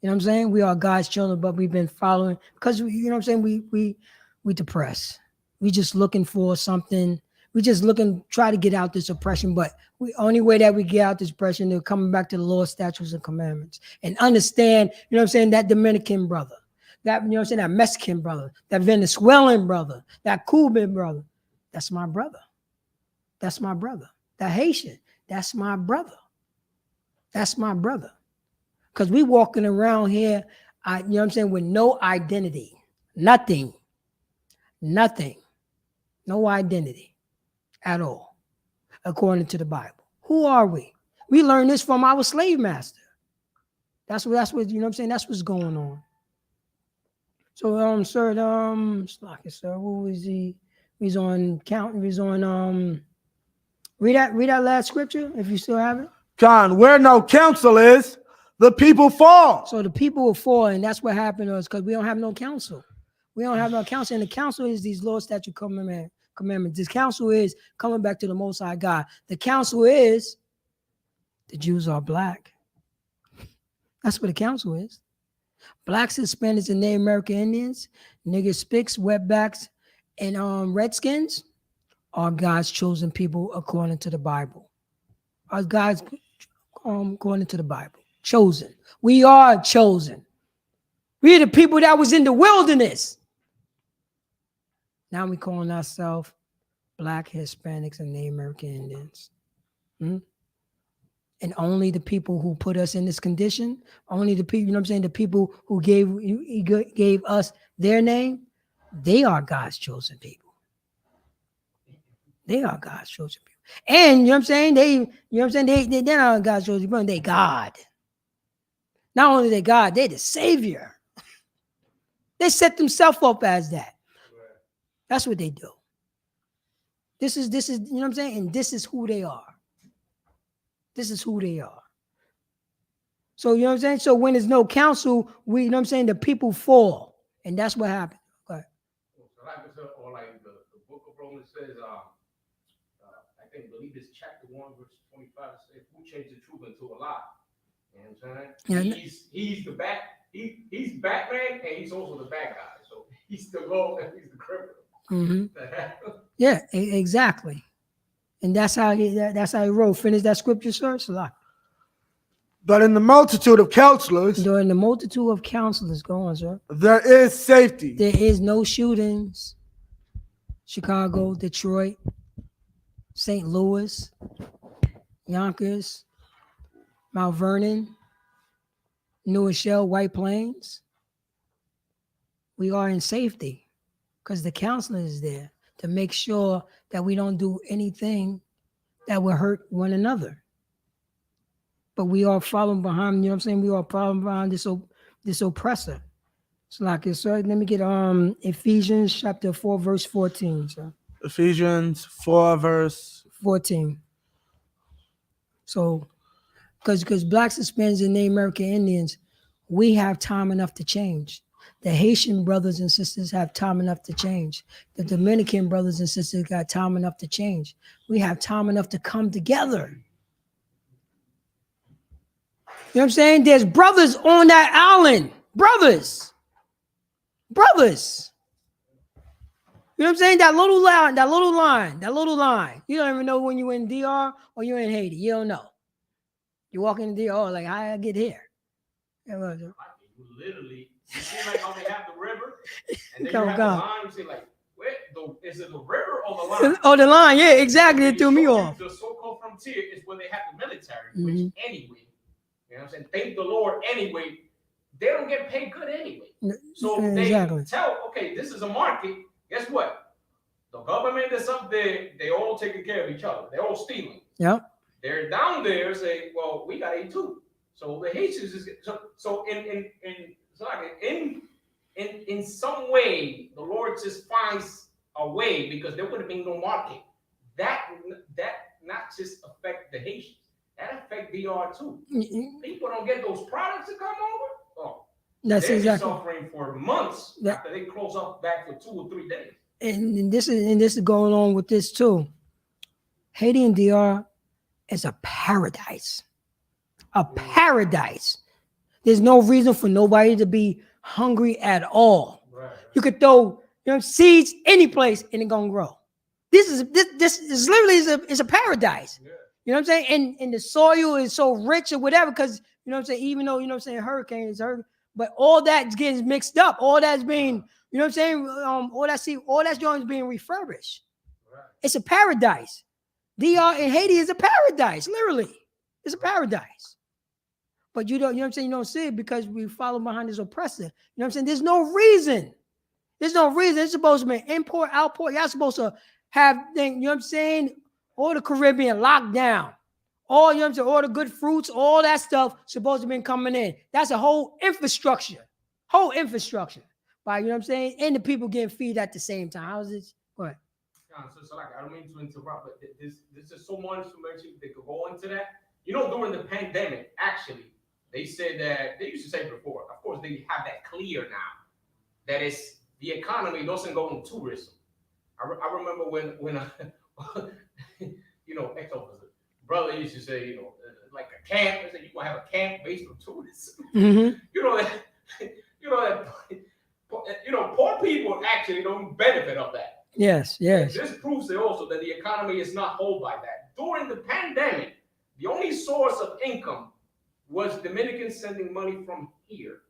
You know what I'm saying? We are God's children, but we've been following because you know what I'm saying. We depressed. We just looking for something. We just try to get out this oppression. But the only way that we get out this oppression is coming back to the law, statutes, and commandments, and understand. You know what I'm saying? That Dominican brother, that, you know what I'm saying, that Mexican brother, that Venezuelan brother, that Cuban brother, that's my brother. That's my brother. That Haitian, that's my brother. That's my brother. Because we walking around here, you know what I'm saying, with no identity. Nothing. No identity at all, according to the Bible. Who are we? We learned this from our slave master. That's what, you know what I'm saying, that's what's going on. So, sir, sir, what was he? He's on counting, he's on, read that last scripture, if you still have it. John, where no counsel is, the people fall. So the people will fall, and that's what happened to us because we don't have no counsel. We don't have no counsel, and the counsel is these law, statute, commandments. This counsel is coming back to the Most High God. The counsel is the Jews are black. That's what the counsel is. Blacks, Hispanics, and Native American Indians, niggas, spics, wetbacks, and redskins are God's chosen people according to the Bible. Are God's according to the Bible. Chosen. We are chosen. We are the people that was in the wilderness. Now we calling ourselves Black, Hispanics, and Native American Indians. And only the people who put us in this condition, only the people, you know what I'm saying, the people who gave us their name, they are God's chosen people. They are God's chosen people. And you know what I'm saying, they're not God's chosen people, they God. Not only they God, they're the Savior. They set themselves up as that. That's what they do. This is, you know what I'm saying? And this is who they are. This is who they are. So, you know what I'm saying? So when there's no counsel, you know what I'm saying, the people fall. And that's what happened. Okay. Or like the book of Romans says, I believe it's chapter 1, verse 25, says, who changed the truth into a lie? You know what I'm saying? Yeah. He's the he's Batman, and he's also the bad guy. So he's the law and he's the criminal. Mm-hmm. Yeah, exactly. And that's how he wrote. Finish that scripture, sir. Salah. But in the multitude of counselors, during the multitude of counselors, go on, sir. There is safety. There is no shootings. Chicago, Detroit, St. Louis, Yonkers, Mount Vernon, New Rochelle, White Plains. We are in safety because the counselor is there to make sure that we don't do anything that will hurt one another. But we are following behind, you know what I'm saying? We are following behind this oppressor. So like it, sir. Let me get Ephesians chapter 4, verse 14, sir. Ephesians 4, verse 14. So because blacks, Hispanics, and Native American Indians, we have time enough to change. The Haitian brothers and sisters have time enough to change. The Dominican brothers and sisters got time enough to change. We have time enough to come together. You know what I'm saying? There's brothers on that island. Brothers. You know what I'm saying? That little line. You don't even know when you're in DR or you're in Haiti. You don't know. You walk in the DR, like, how I get here? You literally, you see like how they have the river, and then Come, you have come. the line, you see like, where, is it the river or the line? Oh, the line, yeah, exactly. It threw me So off. The so-called frontier is where they have the military, which anyway, you know what I'm saying? Thank the Lord anyway, they don't get paid good anyway. So they tell, okay, this is a market. Guess what? The government that's up there, they all taking care of each other. They're all stealing. Yep. They're down there saying, well, we got to eat too. So the Haitians is so in some way, the Lord just finds a way, because there would have been no market. That not just affect the Haitians, that affect DR too. People don't get those products to come over. Oh, that's exactly suffering for months after they close up back for 2 or 3 days. And this is going on with this too. Haiti and DR is a paradise. A paradise. There's no reason for nobody to be hungry at all. Right. You could throw seeds any place and it's gonna grow. This is literally is a paradise. Yeah. You know what I'm saying? And the soil is so rich or whatever, because you know what I'm saying, even though hurricanes, but all that's getting mixed up. All that's being, you know what I'm saying? All that's going is being refurbished. Right. It's a paradise. DR in Haiti is a paradise, literally. It's a paradise. But you know what I'm saying? You don't see it because we follow behind this oppressor. You know what I'm saying? There's no reason. It's supposed to be import, outport. Y'all supposed to have, you know what I'm saying? All the Caribbean locked down. All, you know what I'm saying? All the good fruits, all that stuff supposed to be coming in. That's a whole infrastructure. By, you know what I'm saying? And the people getting feed at the same time. How's this? Go ahead. So like, I don't mean to interrupt, but this is so much information they could go into that. You know, during the pandemic, actually, they said that, they used to say before, of course, they have that clear now, that it's the economy doesn't go on tourism. I remember when ex-officer brother used to say, like a camp, they said you're gonna have a camp based on tourism. Mm-hmm. Poor people actually don't benefit of that. Yes. This proves also that the economy is not held by that. During the pandemic, the only source of income was Dominicans sending money from here.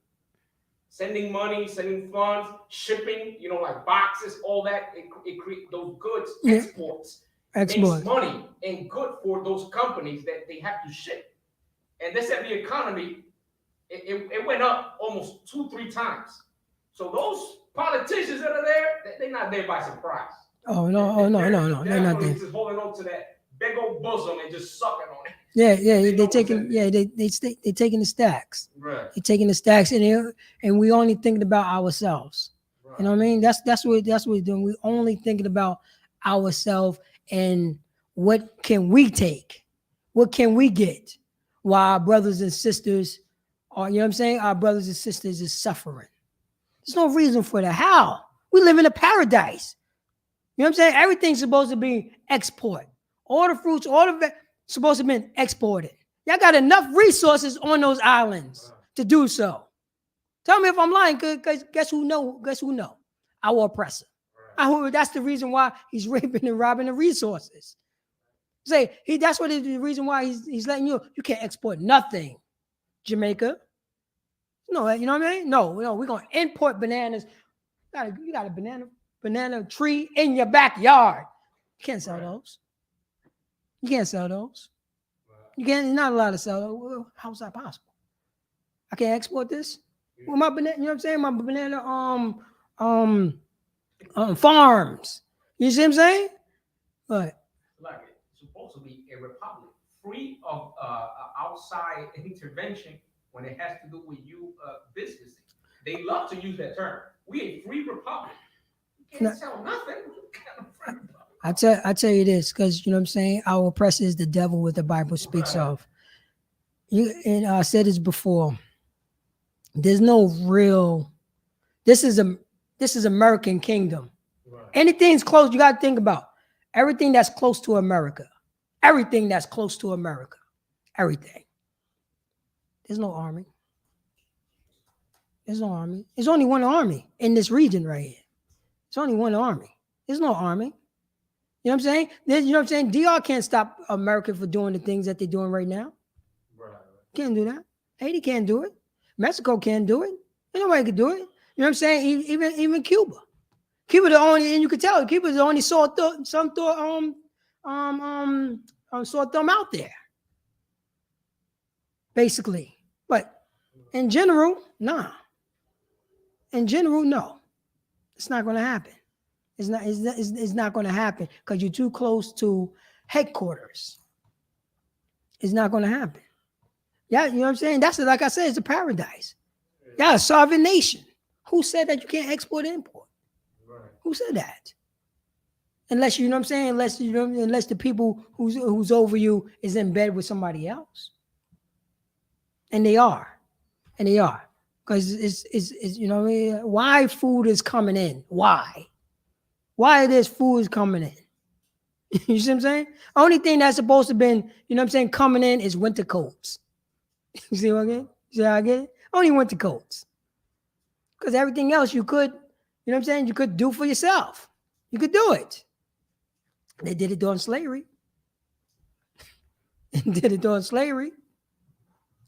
Sending money, sending funds, shipping, like boxes, all that. It create those goods, exports. Makes money and good for those companies that they have to ship. And they said the economy, it went up almost 2-3 times. So those politicians that are there, they're not there by surprise. No, they're not there. Just holding on to that big old bosom and just sucking on it. They're taking the stacks. Right. They're taking the stacks, and we only thinking about ourselves. Right. You know what I mean? That's what we're doing. We only thinking about ourselves and what can we take, what can we get, while our brothers and sisters are, you know what I'm saying? Our brothers and sisters is suffering. There's no reason for that. How? We live in a paradise. You know what I'm saying? Everything's supposed to be export. All the fruits, all of it supposed to be exported. Y'all got enough resources on those islands to do so. Tell me if I'm lying, because guess who know? Our oppressor. That's the reason why he's raping and robbing the resources. That's what the reason why he's letting you can't export nothing. Jamaica. No, you know what I mean? No, we're gonna import bananas. You got a banana tree in your backyard. You can't sell those. You can't. Not allowed to sell those. Well, how's that possible? I can't export this. Well, my banana. You know what I'm saying? My banana farms. You see what I'm saying? But like it's supposed to be a republic free of outside intervention when it has to do with you business. They love to use that term. We a free republic. You can't sell nothing. I tell you this, because you know what I'm saying, our oppressor is the devil, what the Bible speaks of. And I said this before. There's no real. This is American kingdom. Right. Anything's close, you got to think about everything that's close to America. Everything that's close to America. Everything. There's no army. There's no army. There's only one army in this region right here. There's only one army. There's no army. You know what I'm saying? You know what I'm saying? DR can't stop America for doing the things that they're doing right now. Right. Can't do that. Haiti can't do it. Mexico can't do it. Nobody can do it. You know what I'm saying? Even Cuba. Cuba the only, and you can tell Cuba's the only sore thumb out there. Basically. But in general, nah. In general, no. It's not gonna happen. It's not gonna happen because you're too close to headquarters. It's not gonna happen. Yeah, you know what I'm saying? That's like I said, it's a paradise. Yeah, a sovereign nation. Who said that you can't export and import? Right. Who said that? Unless you know what I'm saying, unless the people who's over you is in bed with somebody else. And they are. Because it's you know, why food is coming in? Why this food is coming in? You see what I'm saying? Only thing that's supposed to been, you know what I'm saying, coming in is winter coats. You see what I get? See how I get it? Only winter coats. Because everything else you could, you know what I'm saying, you could do for yourself. You could do it. They did it during slavery.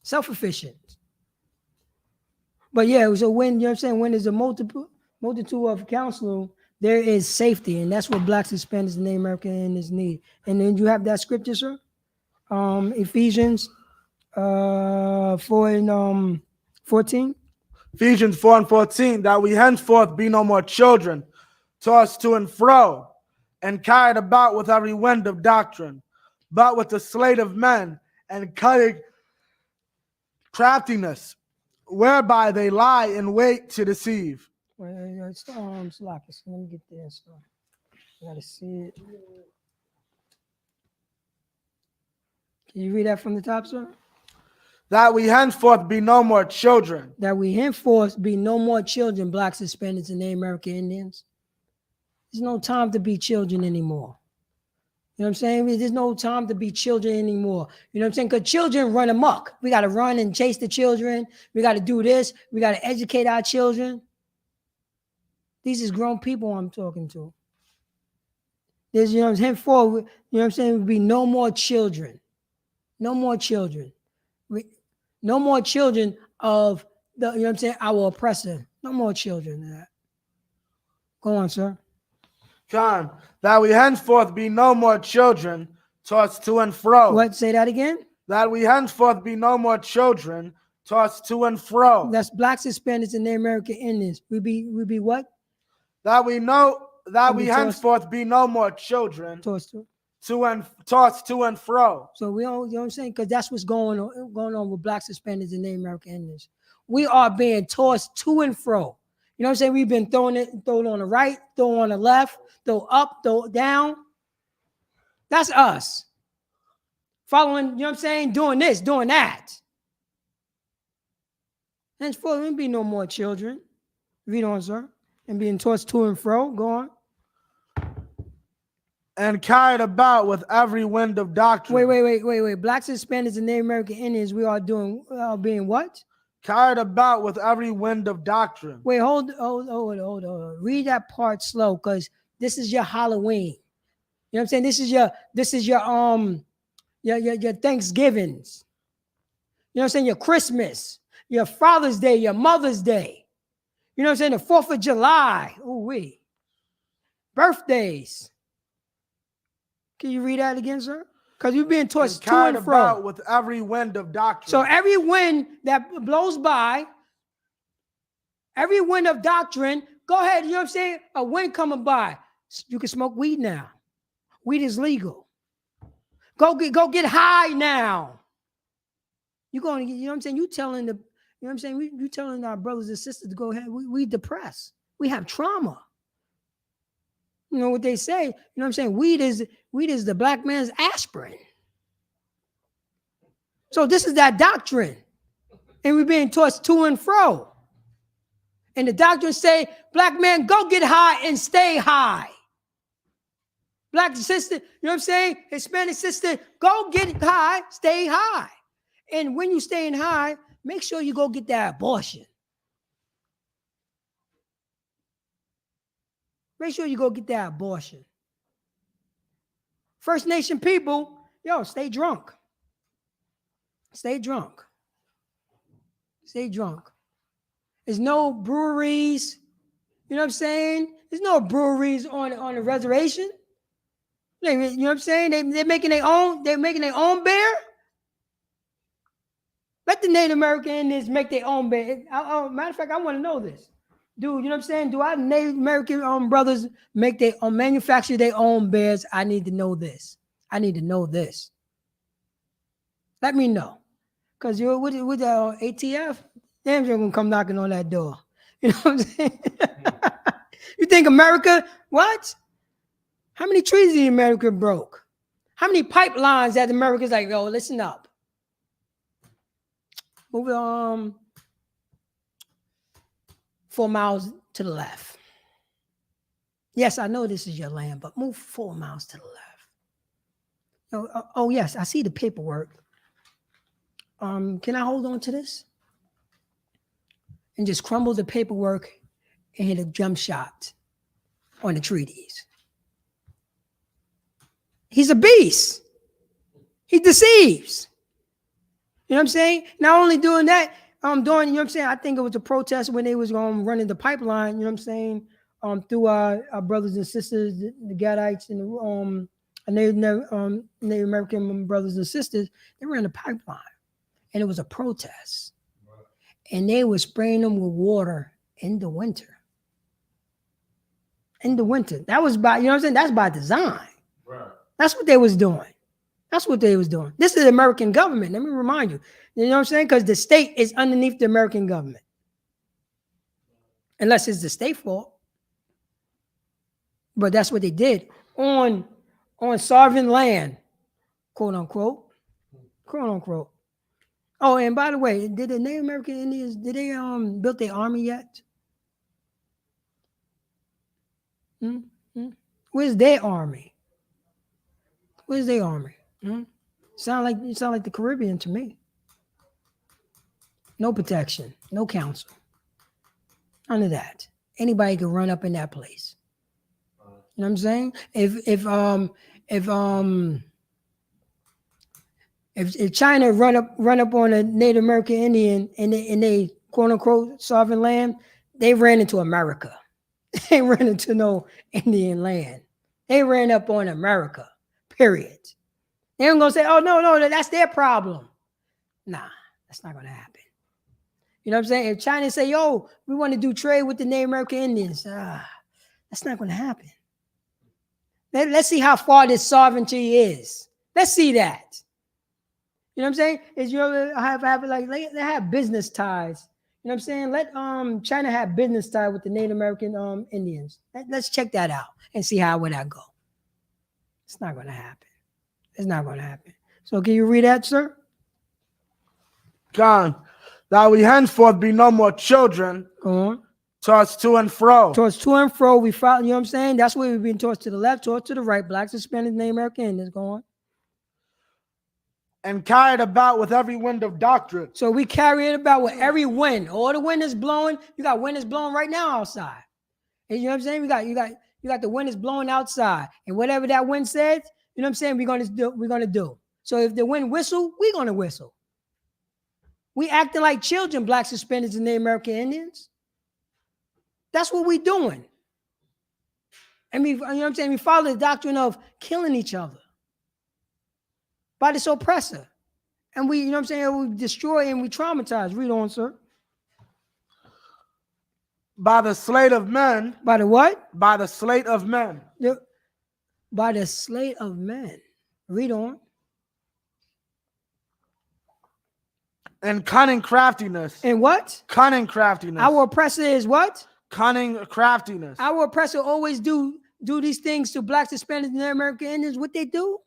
Self-efficient. But yeah, so when, you know what I'm saying, when there's a multitude of counsel, there is safety. And that's what Blacks, Hispanics, and Native Americans need. And then you have that scripture, sir? Ephesians 4:14. Ephesians 4:14, that we henceforth be no more children, tossed to and fro, and carried about with every wind of doctrine, but with the sleight of men and cunning craftiness, whereby they lie in wait to deceive. It's Slackus. Let me get there. So I gotta see it. Can you read that from the top, sir? That we henceforth be no more children. That we henceforth be no more children, Blacks, Hispanics, and Native American Indians. There's no time to be children anymore. You know what I'm saying? There's no time to be children anymore. You know what I'm saying? Because children run amok. We got to run and chase the children. We got to do this. We got to educate our children. These is grown people I'm talking to. There's, you know, henceforth, you know what I'm saying? Will be no more children. No more children. No more children of the, you know what I'm saying, our oppressor. No more children of that. Go on, sir. John, that we henceforth be no more children, tossed to and fro. What? Say that again? That we henceforth be no more children, tossed to and fro. That's Blacks, Hispanics, and Native American Indians. We be what? That we henceforth be no more children, tossed to and fro. So we all, you know what I'm saying? Because that's what's going on with Blacks, Hispanics, and Native American Indians. We are being tossed to and fro. You know what I'm saying? We've been thrown on the right, thrown on the left, throw up, throw down. That's us. Following, you know what I'm saying? Doing this, doing that. Henceforth, there be no more children. Read on, sir. And being tossed to and fro. Go on. And carried about with every wind of doctrine. Wait. Blacks, Hispanics, and Native American Indians, we are being what? Carried about with every wind of doctrine. Wait, hold on. Read that part slow, because this is your Halloween. You know what I'm saying? This is your Thanksgivings. You know what I'm saying? Your Christmas, your Father's Day, your Mother's Day. You know what I'm saying? The 4th of July. Ooh-wee. Birthdays. Can you read that again, sir? Because you're being tossed to and fro. About with every wind of doctrine. So every wind that blows by, every wind of doctrine, go ahead, you know what I'm saying? A wind coming by. You can smoke weed now. Weed is legal. Go get high now. You're going to, you know what I'm saying? You telling you telling our brothers and sisters to go ahead. We depressed. We have trauma. You know what they say? You know what I'm saying? Weed is the black man's aspirin. So this is that doctrine. And we're being tossed to and fro. And the doctrine say, black man, go get high and stay high. Black sister, you know what I'm saying? Hispanic sister, go get high, stay high. And when you staying high, make sure you go get that abortion. Make sure you go get that abortion. First Nation people, yo, stay drunk. Stay drunk. Stay drunk. There's no breweries. You know what I'm saying? There's no breweries on the reservation. You know what I'm saying? They're making their own. They're making their own beer. Let the Native American Indians make their own beer. Matter of fact, I want to know this. Dude, you know what I'm saying? Do our Native American brothers make their own, manufacture their own beers? I need to know this. I need to know this. Let me know. Because you're with the ATF, damn sure gonna come knocking on that door. You know what I'm saying? You think America, what? How many trees in America broke? How many pipelines that America's like, yo, listen up. Move 4 miles to the left. Yes, I know this is your land, but move 4 miles to the left. Oh yes, I see the paperwork. Can I hold on to this? And just crumble the paperwork and hit a jump shot on the treaties. He's a beast. He deceives. You know what I'm saying? Not only doing that, doing, you know what I'm saying? I think it was a protest when they was running the pipeline, you know what I'm saying? Through our brothers and sisters, the Gadites and the Native American brothers and sisters, they ran the pipeline. And it was a protest. Right. And they were spraying them with water in the winter. In the winter. That was by, you know what I'm saying? That's by design. Right. That's what they was doing. That's what they was doing. This is the American government. Let me remind you. You know what I'm saying? Because the state is underneath the American government. Unless it's the state fault. But that's what they did on sovereign land, quote unquote. Quote unquote. Oh, and by the way, did the Native American Indians, did they build their army yet? Where's their army? Where's their army? Sound like the Caribbean to me. No protection, no counsel. None of that. Anybody can run up in that place. You know what I'm saying? If China run up on a Native American Indian and they quote unquote sovereign land, they ran into America. They ran into no Indian land. They ran up on America. Period. They ain't gonna say, "Oh no, that's their problem." Nah, that's not gonna happen. You know what I'm saying? If China say, "Yo, we want to do trade with the Native American Indians," that's not gonna happen. Let's see how far this sovereignty is. Let's see that. You know what I'm saying? Is they have business ties. You know what I'm saying? Let China have business ties with the Native American Indians. Let's check that out and see how would that go. It's not going to happen. It's not going to happen. So can you read that, sir? John, that we henceforth be no more children. Go on. Tossed to and fro. Tossed to and fro. We follow, you know what I'm saying? That's where we've been tossed to the left, tossed to the right. Blacks, Hispanics, Native American Indians. Go on. And carried about with every wind of doctrine. So we carry it about with every wind. All the wind is blowing. You got wind is blowing right now outside. And you know what I'm saying? You got the wind is blowing outside. And whatever that wind says, you know what I'm saying? We're gonna do. So if the wind whistle, we're gonna whistle. We acting like children, Blacks, Hispanics, and Native American Indians. That's what we're doing. And we, you know what I'm saying? We follow the doctrine of killing each other by this oppressor. And we, you know what I'm saying? We destroy and we traumatize. Read on, sir. By the slate of men. By the what? By the slate of men. By the slate of men. Read on. And cunning craftiness. And what? Cunning craftiness. Our oppressor is what? Cunning craftiness. Our oppressor always do these things to Blacks, Hispanics, and American Indians. What they do?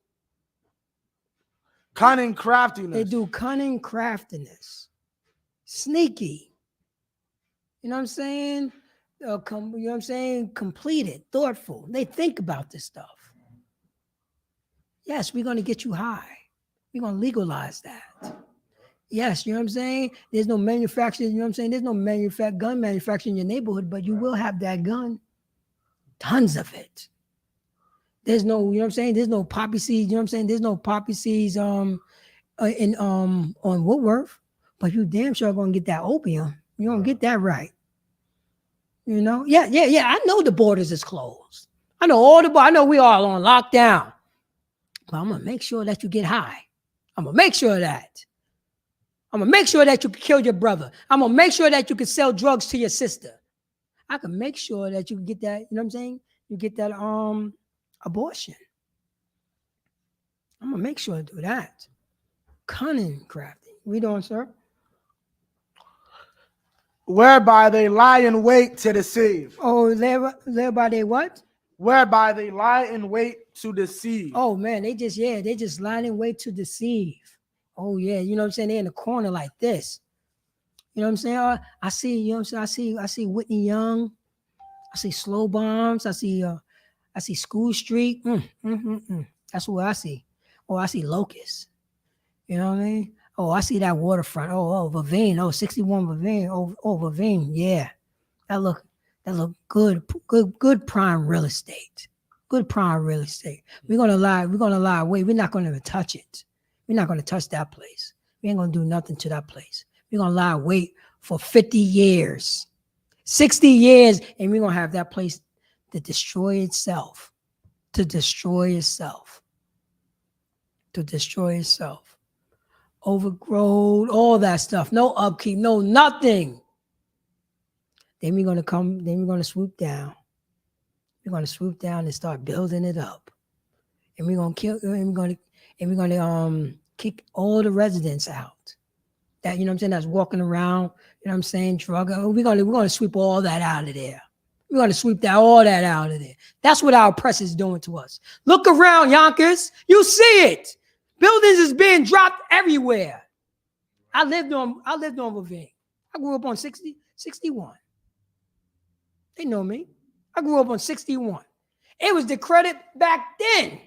Cunning craftiness. They do cunning craftiness. Sneaky. You know what I'm saying? You know what I'm saying? Completed, thoughtful. They think about this stuff. Yes, we're going to get you high. We're going to legalize that. Yes, you know what I'm saying? There's no manufacturing, you know what I'm saying? There's no gun manufacturing in your neighborhood, but you will have that gun. Tons of it. There's no, you know what I'm saying? There's no poppy seeds, you know what I'm saying? There's no poppy seeds on Woodworth, but you damn sure gonna get that opium. You don't get that right. You know? Yeah. I know the borders is closed. I know I know we all on lockdown. But I'm gonna make sure that you get high. I'm gonna make sure of that. I'm gonna make sure that you can kill your brother. I'm gonna make sure that you can sell drugs to your sister. I can make sure that you can get that, you know what I'm saying? You get that abortion. I'm gonna make sure to do that. Cunning crafty. We doing, sir? Whereby they lie in wait to deceive. Oh, thereby they what? Whereby they lie in wait to deceive. Oh man, they just lying in wait to deceive. Oh yeah, you know what I'm saying? They're in the corner like this. You know what I'm saying? I see, you know what I'm saying? I see Whitney Young. I see Slow Bombs. I see School Street. That's what I see. Oh, I see Locust. You know what I mean? Oh, I see that waterfront. Oh, Vavine. Oh, 61 Vavine. Oh, Vavine. Yeah. That look good prime real estate. Good prime real estate. We're gonna lie away. We're not gonna touch it. We're not gonna touch that place. We ain't gonna do nothing to that place. We're gonna lie wait for 50 years, 60 years, and we're gonna have that place to destroy itself. Overgrown, all that stuff. No upkeep, no nothing. Then we're gonna swoop down. We're gonna swoop down and start building it up. And we're gonna kick all the residents out. That, you know what I'm saying, that's walking around, you know what I'm saying, we're gonna sweep all that out of there. We're gonna sweep all that out of there. That's what our oppressors is doing to us. Look around, Yonkers. You see it. Buildings is being dropped everywhere. I lived on Ravine. I grew up on 61. They know me. I grew up on 61. It was the credit back then.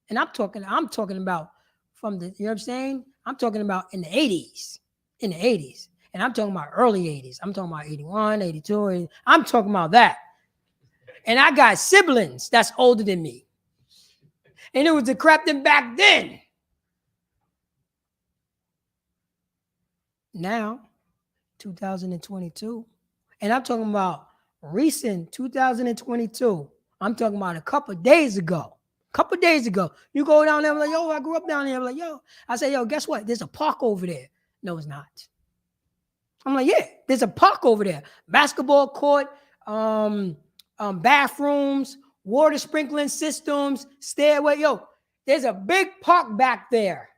And I'm talking about from the, you know what I'm saying? I'm talking about in the 80s. In the 80s. And I'm talking about early 80s. I'm talking about 81, 82. 80. I'm talking about that. And I got siblings that's older than me. And it was the crap then back then. Now, 2022. And I'm talking about recent 2022. I'm talking about a couple of days ago. You go down there, I'm like, yo, I grew up down there. I'm like, yo. I say, yo, guess what? There's a park over there. No, it's not. I'm like, yeah, there's a park over there. Basketball court, bathrooms, water sprinkling systems, stairway. Yo, there's a big park back there.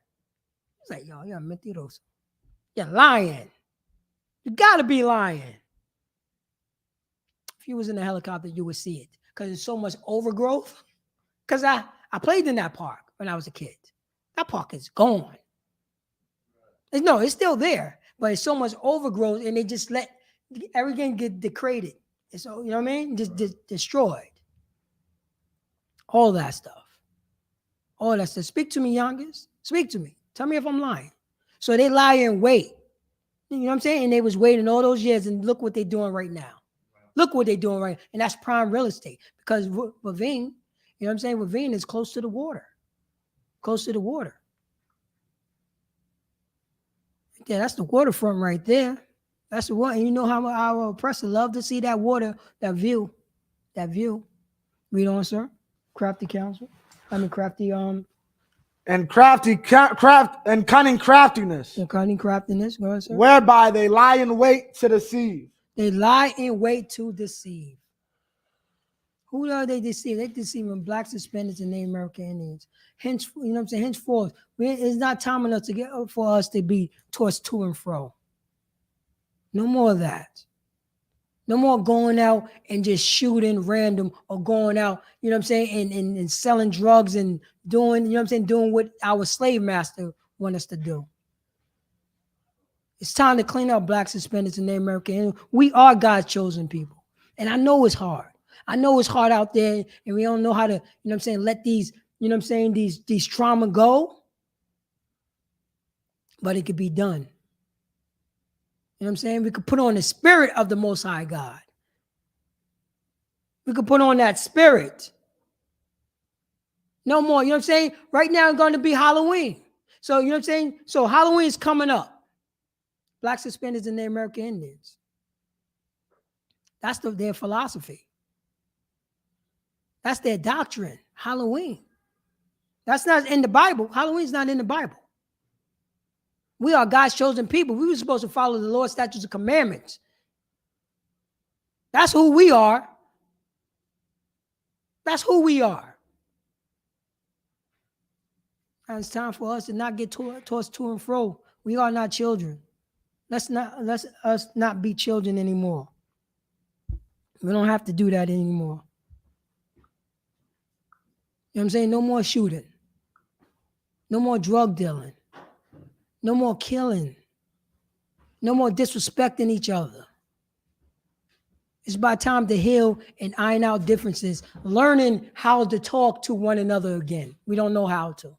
It's like, yo, you're mentiroso. You're lying. You gotta be lying. If you was in a helicopter, you would see it because there's so much overgrowth. Because I played in that park when I was a kid. That park is gone. No, it's still there, but it's so much overgrowth, and they just let everything get degraded. And so, you know what I mean? Just destroyed. All that stuff. All that stuff. Speak to me, youngest. Speak to me. Tell me if I'm lying. So they lie and wait. You know what I'm saying? And they was waiting all those years, and look what they're doing right now. Look what they're doing right now. And that's prime real estate. Because Ravine, you know what I'm saying? Ravine is close to the water. Close to the water. Yeah, that's the waterfront right there. That's the one. And you know how our oppressor love to see that water, that view. Read on, sir. Crafty counsel. Crafty and cunning craftiness. And cunning craftiness. Go ahead, sir. Whereby they lie in wait to deceive. They lie in wait to deceive. Who are they deceiving? They deceiving blacks, Hispanics, and Native American Indians. Hence, you know what I'm saying? Henceforth, it's not time enough for us to be tossed to and fro. No more of that. No more going out and just shooting random or going out, you know what I'm saying, and selling drugs and doing, you know what I'm saying, doing what our slave master want us to do. It's time to clean up black suspenders in the American. We are God's chosen people. And I know it's hard. I know it's hard out there, and we don't know how to, you know what I'm saying, let these, you know what I'm saying, these trauma go. But it could be done. You know what I'm saying? We could put on the spirit of the Most High God. We could put on that spirit. No more, you know what I'm saying? Right now it's going to be Halloween. So, you know what I'm saying? So Halloween is coming up. Black suspenders and the American Indians. That's their philosophy. That's their doctrine. Halloween. That's not in the Bible. Halloween's not in the Bible. We are God's chosen people. We were supposed to follow the Lord's statutes and commandments. That's who we are. That's who we are. And it's time for us to not get tossed to and fro. We are not children. Let's us not be children anymore. We don't have to do that anymore. You know what I'm saying? No more shooting. No more drug dealing. No more killing. No more disrespecting each other. It's about time to heal and iron out differences, learning how to talk to one another again. We don't know how to.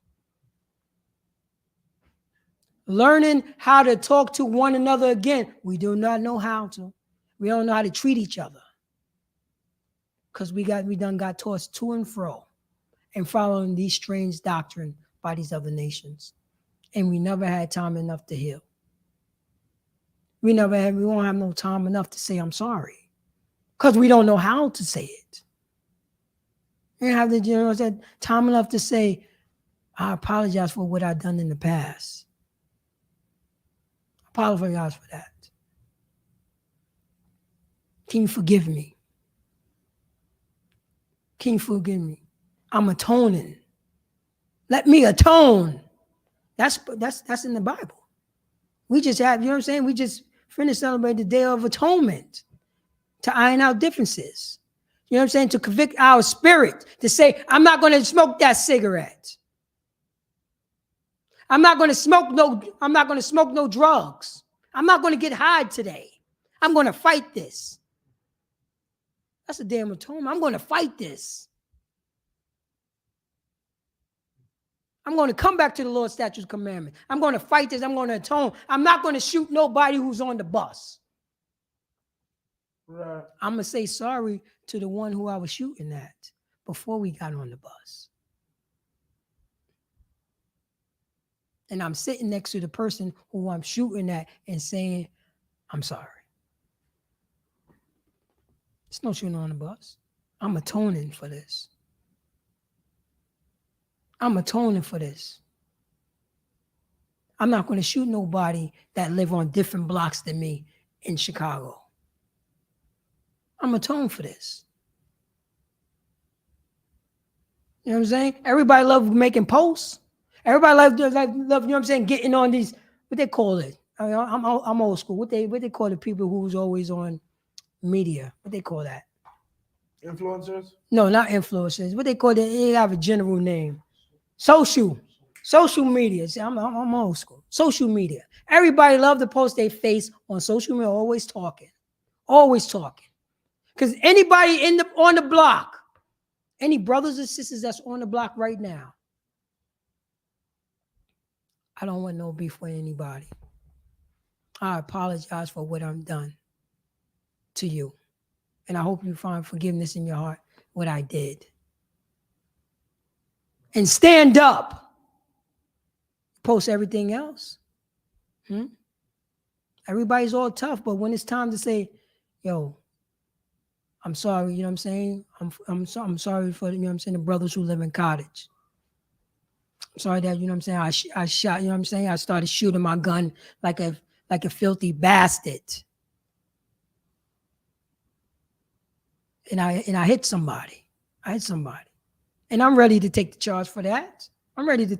Learning how to talk to one another again. We do not know how to. We don't know how to treat each other. Because we done got tossed to and fro and following these strange doctrine by these other nations. And we never had time enough to heal. We won't have no time enough to say I'm sorry. Because we don't know how to say it. We don't have the time enough to say, I apologize for what I've done in the past. I apologize for that. Can you forgive me? Can you forgive me? I'm atoning. Let me atone. That's in the Bible. We just have, you know what I'm saying? We just finished celebrating the Day of Atonement to iron out differences. You know what I'm saying? To convict our spirit, to say, I'm not going to smoke that cigarette. I'm not going to smoke no drugs. I'm not going to get high today. I'm going to fight this. That's a damn atonement. I'm going to fight this. I'm going to come back to the Lord's statutes commandment. I'm going to fight this. I'm going to atone. I'm not going to shoot nobody who's on the bus. Right. I'm going to say sorry to the one who I was shooting at before we got on the bus. And I'm sitting next to the person who I'm shooting at and saying, I'm sorry. There's no shooting on the bus. I'm atoning for this. I'm atoning for this. I'm not going to shoot nobody that live on different blocks than me in Chicago. I'm atoning for this. You know what I'm saying? Everybody love making posts. Everybody love, you know what I'm saying, getting on these, what they call it. I'm old school. What they call the people who's always on media? What they call that? Influencers? No, not influencers. What they call it? They have a general name. Social media. See, I'm old school. Social media. Everybody love to post their face on social media, always talking. Because anybody on the block, any brothers and sisters that's on the block right now, I don't want no beef with anybody. I apologize for what I've done to you. And I hope you find forgiveness in your heart, what I did. And stand up. Post everything else. Everybody's all tough, but when it's time to say, yo, I'm sorry, you know what I'm saying? I'm sorry for, you know what I'm saying, the brothers who live in Cottage. I'm sorry that, you know what I'm saying, I shot, you know what I'm saying? I started shooting my gun like a filthy bastard. And I hit somebody. And I'm ready to take the charge for that. I'm ready to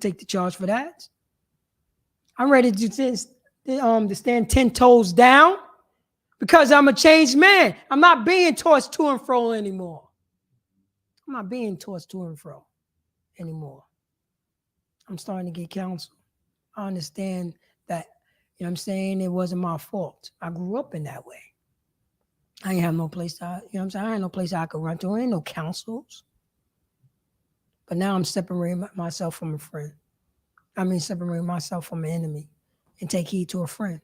stand 10 toes down Because I'm a changed man. I'm not being tossed to and fro anymore. I'm not being tossed to and fro anymore. I'm starting to get counsel. I understand that, you know what I'm saying, it wasn't my fault. I grew up in that way. I ain't have no place to, you know what I'm saying? I ain't no place I could run to. There ain't no counsels. But now I'm separating myself from a friend. I mean, separating myself from an enemy and take heed to a friend.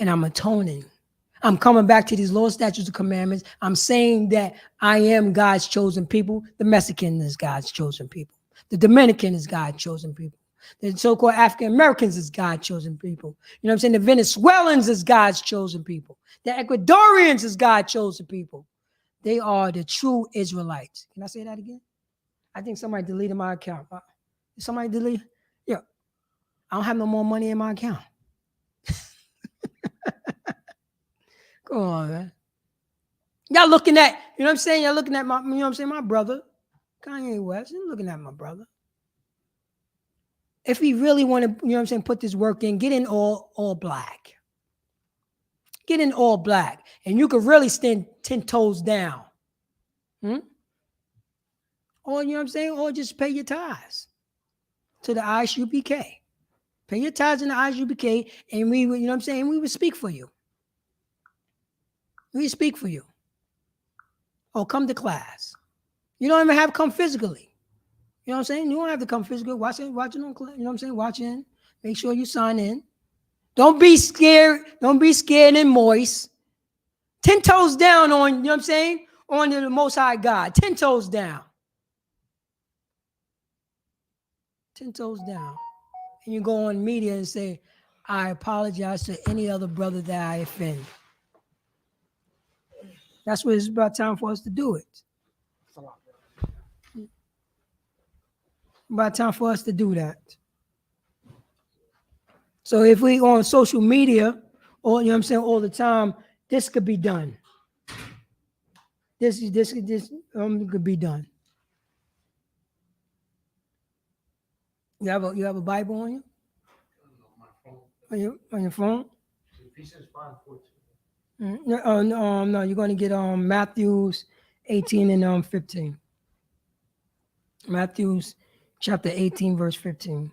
And I'm atoning. I'm coming back to these laws, statutes, and commandments. I'm saying that I am God's chosen people. The Mexican is God's chosen people. The Dominican is God's chosen people. The so-called African Americans is God's chosen people. You know what I'm saying? The Venezuelans is God's chosen people. The Ecuadorians is God's chosen people. They are the true Israelites. Can I say that again? I think somebody deleted my account. Did somebody delete? Yeah. I don't have no more money in my account. Go on, man. Y'all looking at, you know what I'm saying? Y'all looking at my, you know what I'm saying? My brother, Kanye West. You're looking at my brother. If he really want to, you know what I'm saying, put this work in, get in all black. Get in all black. And you could really stand 10 toes down. Or, you know what I'm saying? Or just pay your tithes to the Isupk. Pay your tithes in the Isupk, and we would, you know what I'm saying? We would speak for you. We speak for you. Or come to class. You don't even have to come physically. You know what I'm saying? You don't have to come physically. Watch it on, you know what I'm saying? Watch in. Make sure you sign in. Don't be scared. Don't be scared and moist. 10 toes down on, you know what I'm saying? On the Most High God. 10 toes down. 10 toes down. And you go on media and say, I apologize to any other brother that I offend. That's what it's about time for us to do it. About time for us to do that. So if we on social media, or you know what I'm saying, all the time, this could be done. This could be done. You have a Bible on you? On your phone? Ephesians 5:14. No, you're going to get Matthew's 18 and 15. Matthew's chapter 18, verse 15.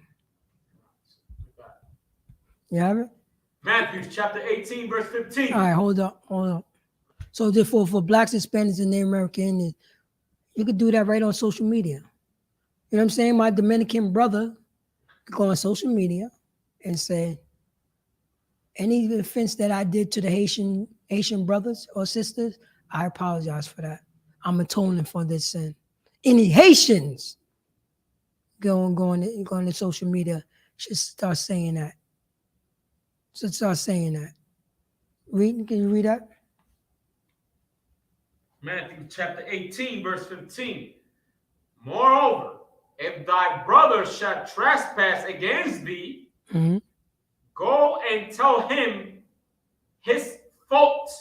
You have it? Matthew chapter 18, verse 15. All right, hold up. So therefore, for blacks, Hispanics, and Native Americans, you could do that right on social media. You know what I'm saying? My Dominican brother could go on social media and say, any offense that I did to the Haitian brothers or sisters, I apologize for that. I'm atoning for this sin. Any Haitians going to social media should start saying that. Should start saying that. Can you read that? Matthew chapter 18, verse 15. Moreover, if thy brother shall trespass against thee, go and tell him his fault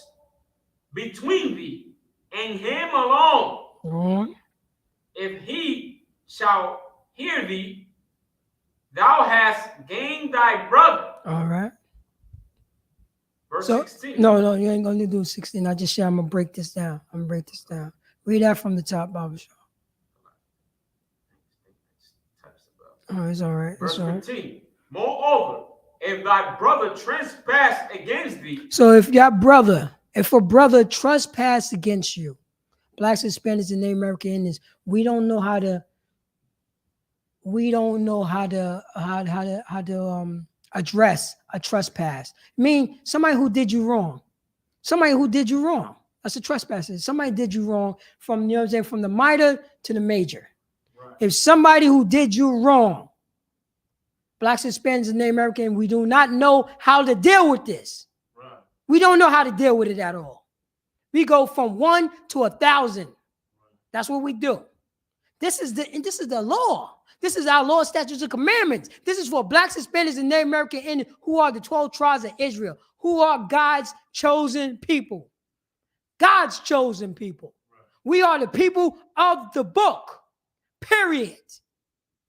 between thee and him alone. If he shall hear thee, thou hast gained thy brother. All right. Verse 16. No, you ain't going to do 16. I just said I'm going to break this down. Read that from the top, Baba Shaw. Oh, it's all right. Verse 15. Moreover, if thy brother trespass against thee. So if a brother trespass against you, blacks, Hispanics, and Native American Indians, we don't know how to address a trespass. I mean, somebody who did you wrong. That's a trespasser. Somebody did you wrong from, you know what I'm saying, from the minor to the major. Right. If somebody who did you wrong, blacks, Hispanics, and Native American, we do not know how to deal with this. Right. We don't know how to deal with it at all. We go from 1 to 1,000. Right. That's what we do. This is the law. This is our law, statutes, and commandments. This is for blacks, Hispanics, and Native American Indians, who are the 12 tribes of Israel, who are God's chosen people. God's chosen people. Right. We are the people of the book, period.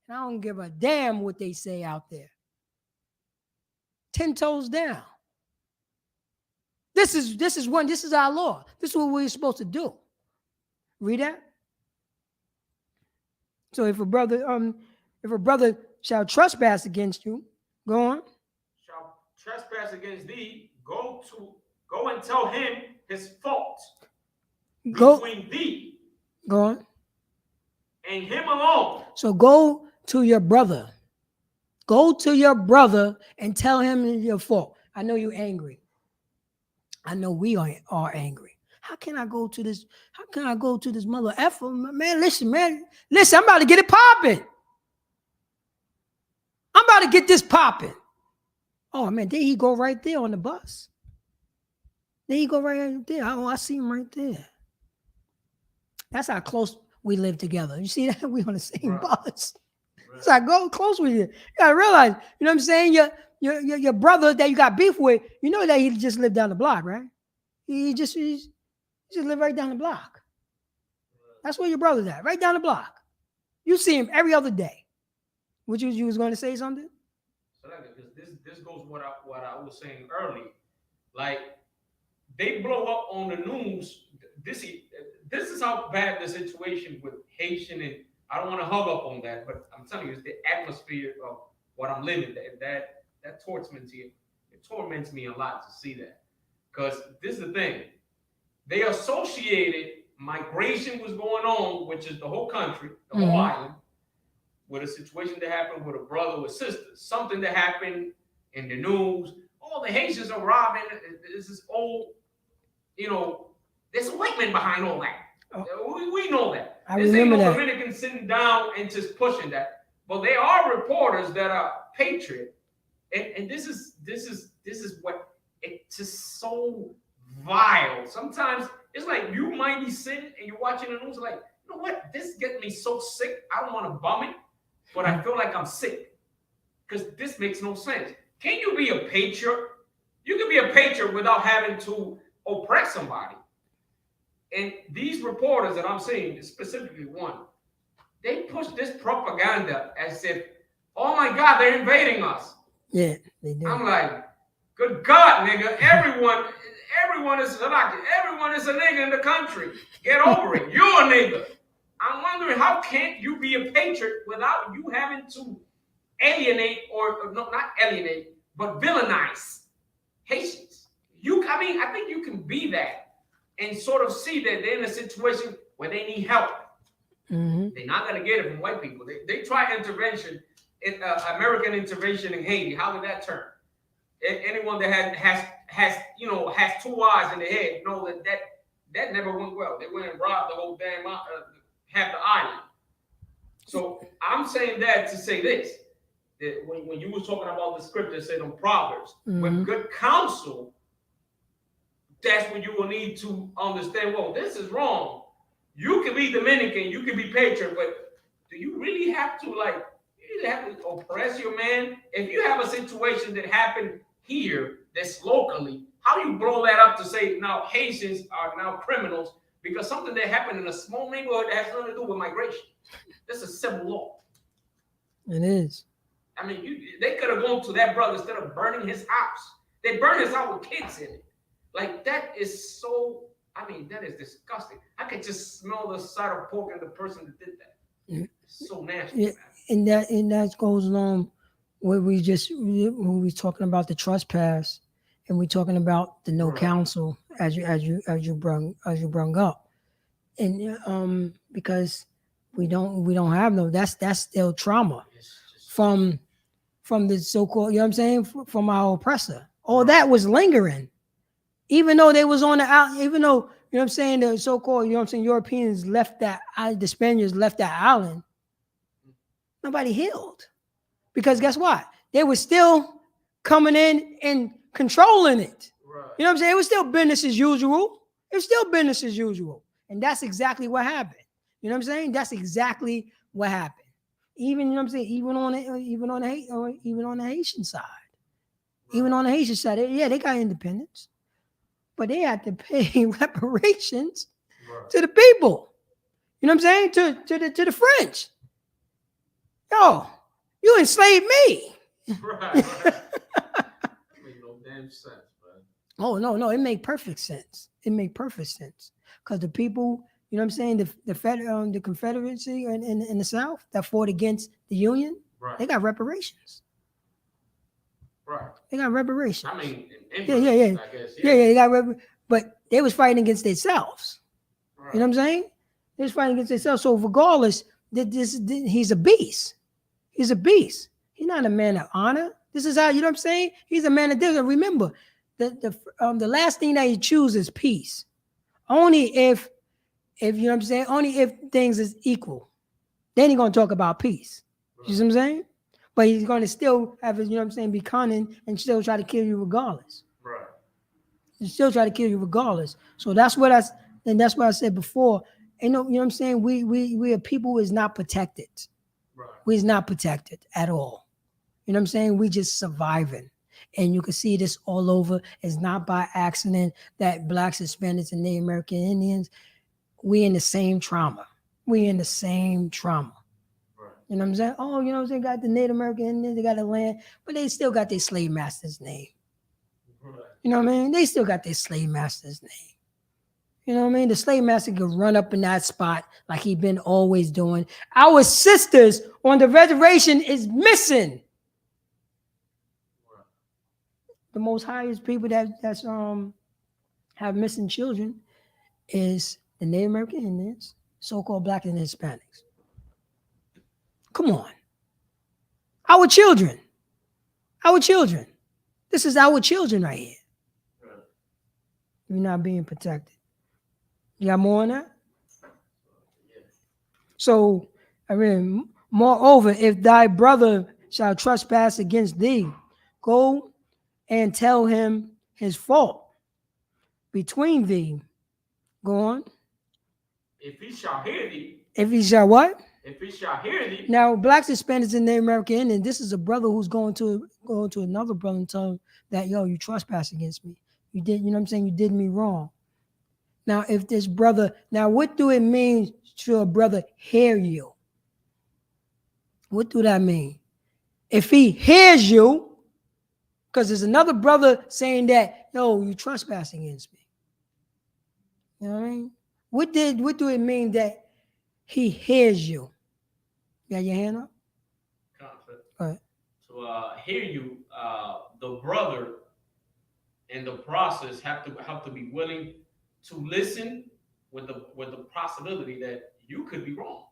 And I don't give a damn what they say out there. 10 toes down. This is our law. This is what we're supposed to do. Read that. So if a brother shall trespass against you, go on. Shall trespass against thee, go and tell him his fault between thee. Go on. And him alone. So go to your brother. Go to your brother and tell him your fault. I know you're angry. I know we are angry. How can I go to this mother effer? Man, listen, I'm about to get it popping. I'm about to get this popping. Oh, man, there he go right there on the bus. There he go right there. Oh, I see him right there. That's how close we live together. You see that? We on the same bus. Right. So I go close with you. You gotta realize, you know what I'm saying? Your brother that you got beef with, you know that he just lived down the block, right? He just live right down the block. That's where your brother's at, right down the block. You see him every other day. What you was going to say something? So because this goes what I was saying earlier. Like they blow up on the news. This is how bad the situation with Haitian, and I don't want to hug up on that, but I'm telling you, it's the atmosphere of what I'm living. That torments me. It torments me a lot to see that, because this is the thing. They associated migration was going on, which is the whole country, the whole island, with a situation that happened with a brother or sister, something that happened in the news. Oh, the Haitians are robbing. This is old, there's a white man behind all that. Oh. We know that. This ain't no Dominicans sitting down and just pushing that. But there are reporters that are patriot, and this is what it's just so vile. Sometimes it's like you might be sitting and you're watching the news, like, you know what? This gets me so sick. I don't want to bum it, but I feel like I'm sick because this makes no sense. Can you be a patriot? You can be a patriot without having to oppress somebody. And these reporters that I'm seeing, specifically one, they push this propaganda as if, oh my God, they're invading us. Yeah, they do. I'm like, good God, nigga, everyone is a nigga in the country. Get over it. You're a nigga. I'm wondering, how can't you be a patriot without you having to alienate or not alienate, but villainize Haitians? I think you can be that and sort of see that they're in a situation where they need help. Mm-hmm. They're not going to get it from white people. They try intervention, American intervention in Haiti. How did that turn? Anyone that has two eyes in the head know that never went well. They went and robbed the whole damn half the island. So I'm saying that to say this: that when you was talking about the scripture that said in Proverbs, with good counsel, that's when you will need to understand. Well, this is wrong. You can be Dominican, you can be patriot, but do you really have to oppress your man? If you have a situation that happened here that's locally, how do you blow that up to say now Haitians are now criminals because something that happened in a small neighborhood that has nothing to do with migration? This is civil law. It is. I mean, they could have gone to that brother instead of burning his house. They burned his house with kids in it. Like, that is so, that is disgusting. I could just smell the side of pork and the person that did that. It's so nasty. Yeah, and that goes along where when we talking about the trespass, and we talking about the no counsel as you brung up, and because we don't have no, that's still trauma from the so-called, you know what I'm saying, from our oppressor. All that was lingering. Even though they was on the out, even though, you know what I'm saying, the so-called, you know what I'm saying, Europeans left that, the Spaniards left that island, nobody healed. Because guess what? They were still coming in and controlling it. Right. You know what I'm saying? It was still business as usual. It was still business as usual. And that's exactly what happened. You know what I'm saying? That's exactly what happened. Even, you know what I'm saying, even on the Haitian side. Right. Even on the Haitian side, they got independence. But they had to pay reparations to the people. You know what I'm saying? To the French. Yo, you enslaved me. Right. Make no damn sense, man. Oh no, it made perfect sense. It made perfect sense because the people, you know what I'm saying, the Confederacy in the South that fought against the Union, Right. they got reparations. Right. They got reparations. I mean, Yeah. I guess. Yeah, they got but they was fighting against themselves. Right. You know what I'm saying? They was fighting against themselves. So regardless, he's a beast. He's a beast. He's not a man of honor. This is how, you know what I'm saying? He's a man of discipline. Remember, the last thing that he chooses is peace. Only if you know what I'm saying, only if things is equal. Then he's gonna talk about peace. You see what I'm saying? But he's gonna still have his, you know what I'm saying, be cunning and still try to kill you regardless. Right. He still try to kill you regardless. So that's what I said before. Ain't no, you know what I'm saying? We are people who is not protected. Right. We is not protected at all. You know what I'm saying? We just surviving. And you can see this all over. It's not by accident that Blacks, Hispanics, and Native American Indians, we in the same trauma. We in the same trauma. Right. You know what I'm saying? Oh, you know what I'm saying? Got the Native American Indians, they got the land, but they still got their slave master's name. Right. You know what I mean? They still got their slave master's name. You know what I mean? The slave master could run up in that spot like he been always doing. Our sisters on the reservation is missing. Right. The most highest people that's have missing children is the Native American Indians, so-called Black and Hispanics. Come on. Our children. Our children. This is our children right here. Right. We're not being protected. You got more on that? Yeah. So, I mean, moreover, if thy brother shall trespass against thee, go and tell him his fault between thee. Go on. If he shall hear thee. If he shall what? If he shall hear thee. Now, Blacks, Hispanics, and Native American Indian, this is a brother who's going to another brother and tell him that, yo, you trespass against me. You did, you know what I'm saying? You did me wrong. Now, if this brother, now what do it mean to a brother hear you? What do that mean? If he hears you, because there's another brother saying that, yo, you trespass against me. You know what I mean? What do it mean that he hears you? You got your hand up? Concept. All right. To hear you, the brother in the process have to be willing to listen with the possibility that you could be wrong.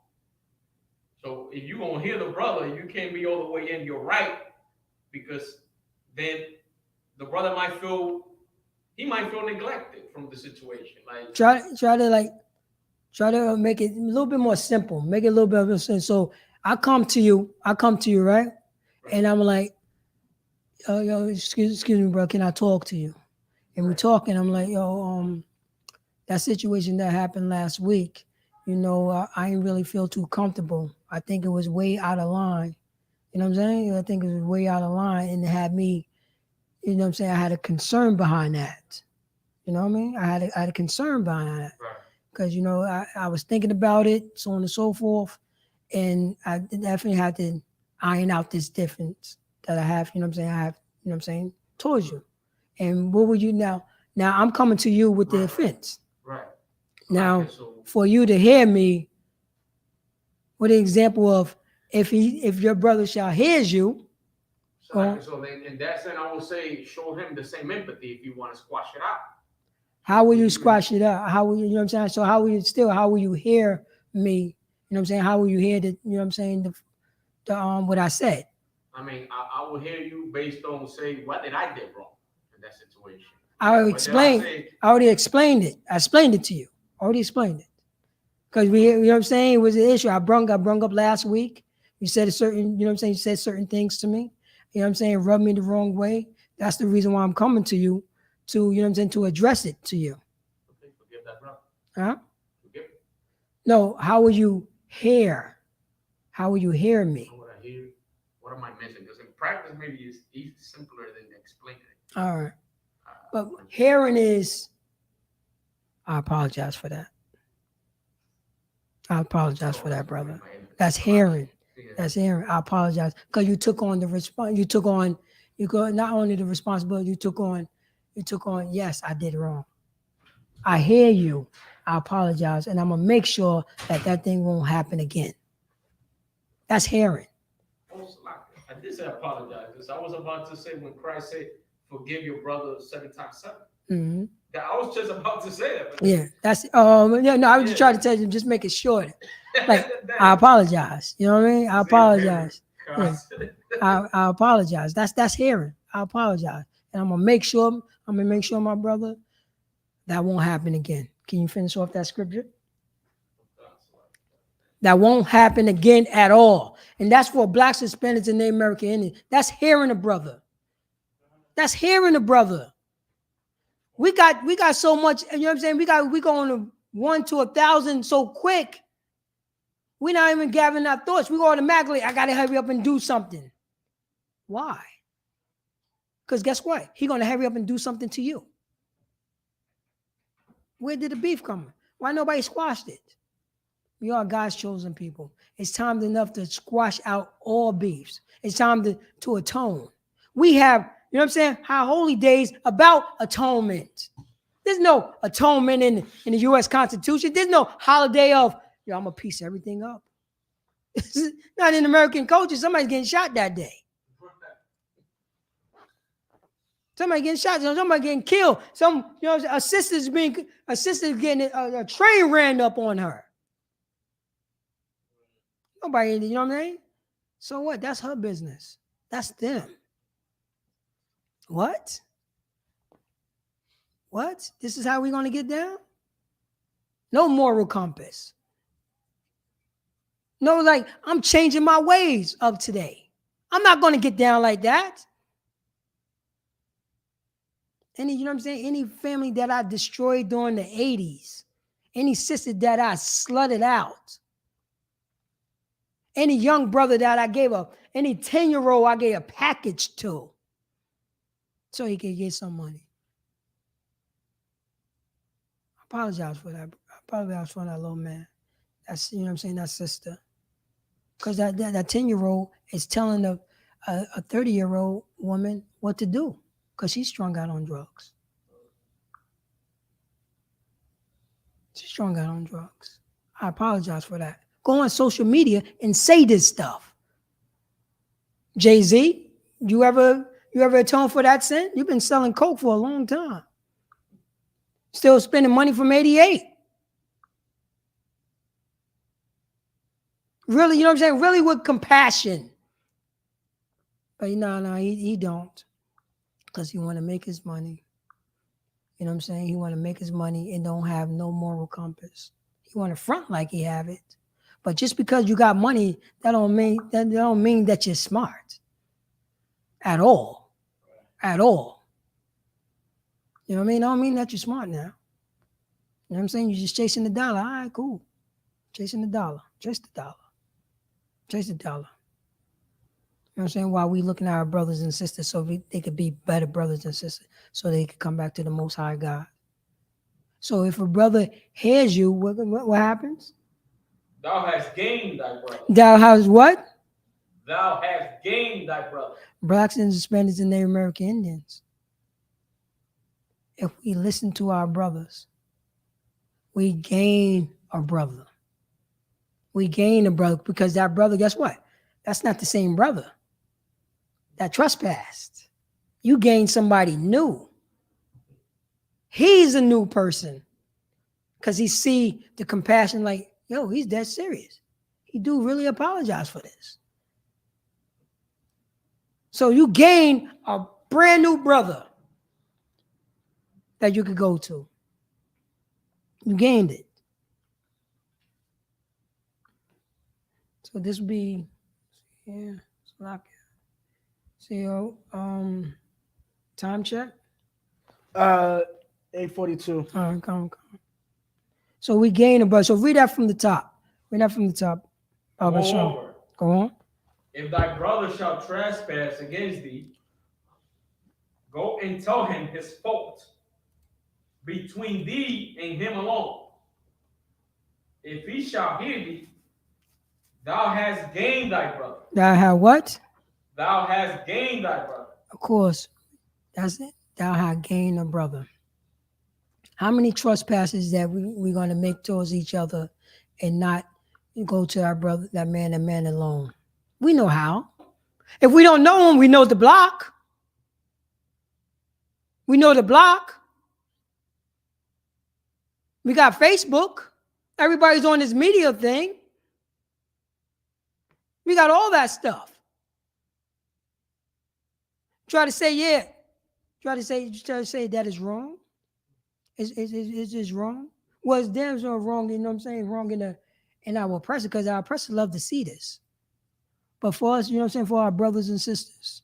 So if you're gonna hear the brother, you can't be all the way in your right, because then the brother might feel neglected from the situation. Like Try to make it a little bit more simple. Make it a little bit of a sense. So I come to you, right? And I'm like, oh, yo, excuse me, bro, can I talk to you? And we're talking. I'm like, yo, that situation that happened last week, you know, I didn't really feel too comfortable. I think it was way out of line. You know what I'm saying? I think it was way out of line, and it had me, you know what I'm saying? I had a concern behind that. You know what I mean? I had a concern behind that. right. Because, you know, I was thinking about it, so on and so forth, and I definitely had to iron out this difference that I have, you know what I'm saying, you know what I'm saying, towards you. And what would you now I'm coming to you with the offense. Right. Now, Okay, so for you to hear me, with an example of if your brother shall hears you, so then in that sense, I would say show him the same empathy if you want to squash it out. how will you squash it out? How will you know what I'm saying? So how will you hear me? You know what I'm saying? How will you hear the, you know what I'm saying, the what I said? I mean, I will hear you based on, say, what did I did wrong in that situation. I already explained it. I explained it to you. Already explained it. Because you know what I'm saying? It was an issue I brung up last week. You said you know what I'm saying? You said certain things to me. You know what I'm saying? Rubbed me the wrong way. That's the reason why I'm coming to you to, you know what I'm saying, to address it to you. Okay, forgive that, brother. Huh? Forgive it. No, how will you hear? How will you hear me? How would I hear? What am I missing? Because in practice, maybe it's even simpler than explaining it. All right. But hearing is, I apologize for that. I apologize for that, brother. That's hearing. That's hearing. I apologize because you took on the response. You took on not only the responsibility. You took on You took on, yes, I did wrong. I hear you. I apologize. And I'm going to make sure that that thing won't happen again. That's hearing. Also, I did say apologize. Because I was about to say when Christ said, forgive your brother 7 times 7. Mm-hmm. That I was just about to say that. But Yeah, that's yeah. No, I was just trying to tell you, just make it short. Like I apologize. You know what I mean? I apologize. Yeah. I apologize. That's hearing. I apologize, and I'm gonna make sure. My brother, that won't happen again. Can you finish off that scripture? That won't happen again at all. And that's for blacks, Hispanics, and Native American Indians. That's hearing a brother. That's hearing a brother. We got so much, you know what I'm saying? We going to 1 to 1,000 so quick. We're not even gathering our thoughts. We go automatically, I gotta hurry up and do something. Why? Because guess what? He's gonna hurry up and do something to you. Where did the beef come from? Why nobody squashed it? We are God's chosen people. It's time enough to squash out all beefs. It's time to atone. We have, you know what I'm saying, our holy days about atonement. There's no atonement in the U.S. Constitution. There's no holiday of, I'm going to piece everything up. Not in American culture. Somebody's getting shot that day. Somebody getting shot. Somebody getting killed. A sister's getting a train ran up on her. Nobody, you know what I mean? So what? That's her business. That's them. What? What? This is how we're going to get down? No moral compass. No, like, I'm changing my ways of today. I'm not going to get down like that. You know what I'm saying? Any family that I destroyed during the 80s, any sister that I slutted out, any young brother that I gave up, any 10-year-old I gave a package to so he could get some money. I apologize for that. I apologize for that little man. That's, you know what I'm saying, that sister. Because that 10-year-old is telling a 30-year-old woman what to do because she's strung out on drugs. She's strung out on drugs. I apologize for that. Go on social media and say this stuff. Jay-Z, you ever atone for that sin? You've been selling coke for a long time. Still spending money from 88. Really, you know what I'm saying? Really with compassion. But no, he don't. Because he want to make his money. You know what I'm saying? He want to make his money and don't have no moral compass. He want to front like he have it. But just because you got money, that don't mean that you're smart. At all. At all. You know what I mean? I don't mean that you're smart now. You know what I'm saying? You're just chasing the dollar. All right, cool. Chasing the dollar. Chase the dollar. Chase the dollar. You know what I'm saying? While we looking at our brothers and sisters so they could be better brothers and sisters so they could come back to the Most High God. So if a brother hears you, what happens? Thou hast gained thy brother. Thou hast what? Thou hast gained thy brother. Blacks and Hispanics and Native American Indians. If we listen to our brothers, we gain a brother. We gain a brother because that brother, guess what? That's not the same brother that trespassed. You gain somebody new. He's a new person because he see the compassion like, yo, he's dead serious. He do really apologize for this. So you gain a brand new brother that you could go to. You gained it. So this would be, yeah, it's like, see, time check. 8:42. All right, come. So we gain a brother. So read that from the top. Read that from the top. Moreover, go on. if thy brother shall trespass against thee, go and tell him his fault between thee and him alone. If he shall hear thee, thou hast gained thy brother. Thou have what? Thou hast gained thy brother. Of course. That's it. thou hast gained a brother. How many trespasses that we're going to make towards each other and not go to our brother, that man alone? We know how. If we don't know him, we know the block. We know the block. We got Facebook. Everybody's on this media thing. We got all that stuff. Try to say, yeah. Try to say that is wrong. Is this wrong? Well, it's damn sure wrong, you know what I'm saying? Wrong in our oppressor, because our oppressor love to see this. But for us, you know what I'm saying, for our brothers and sisters,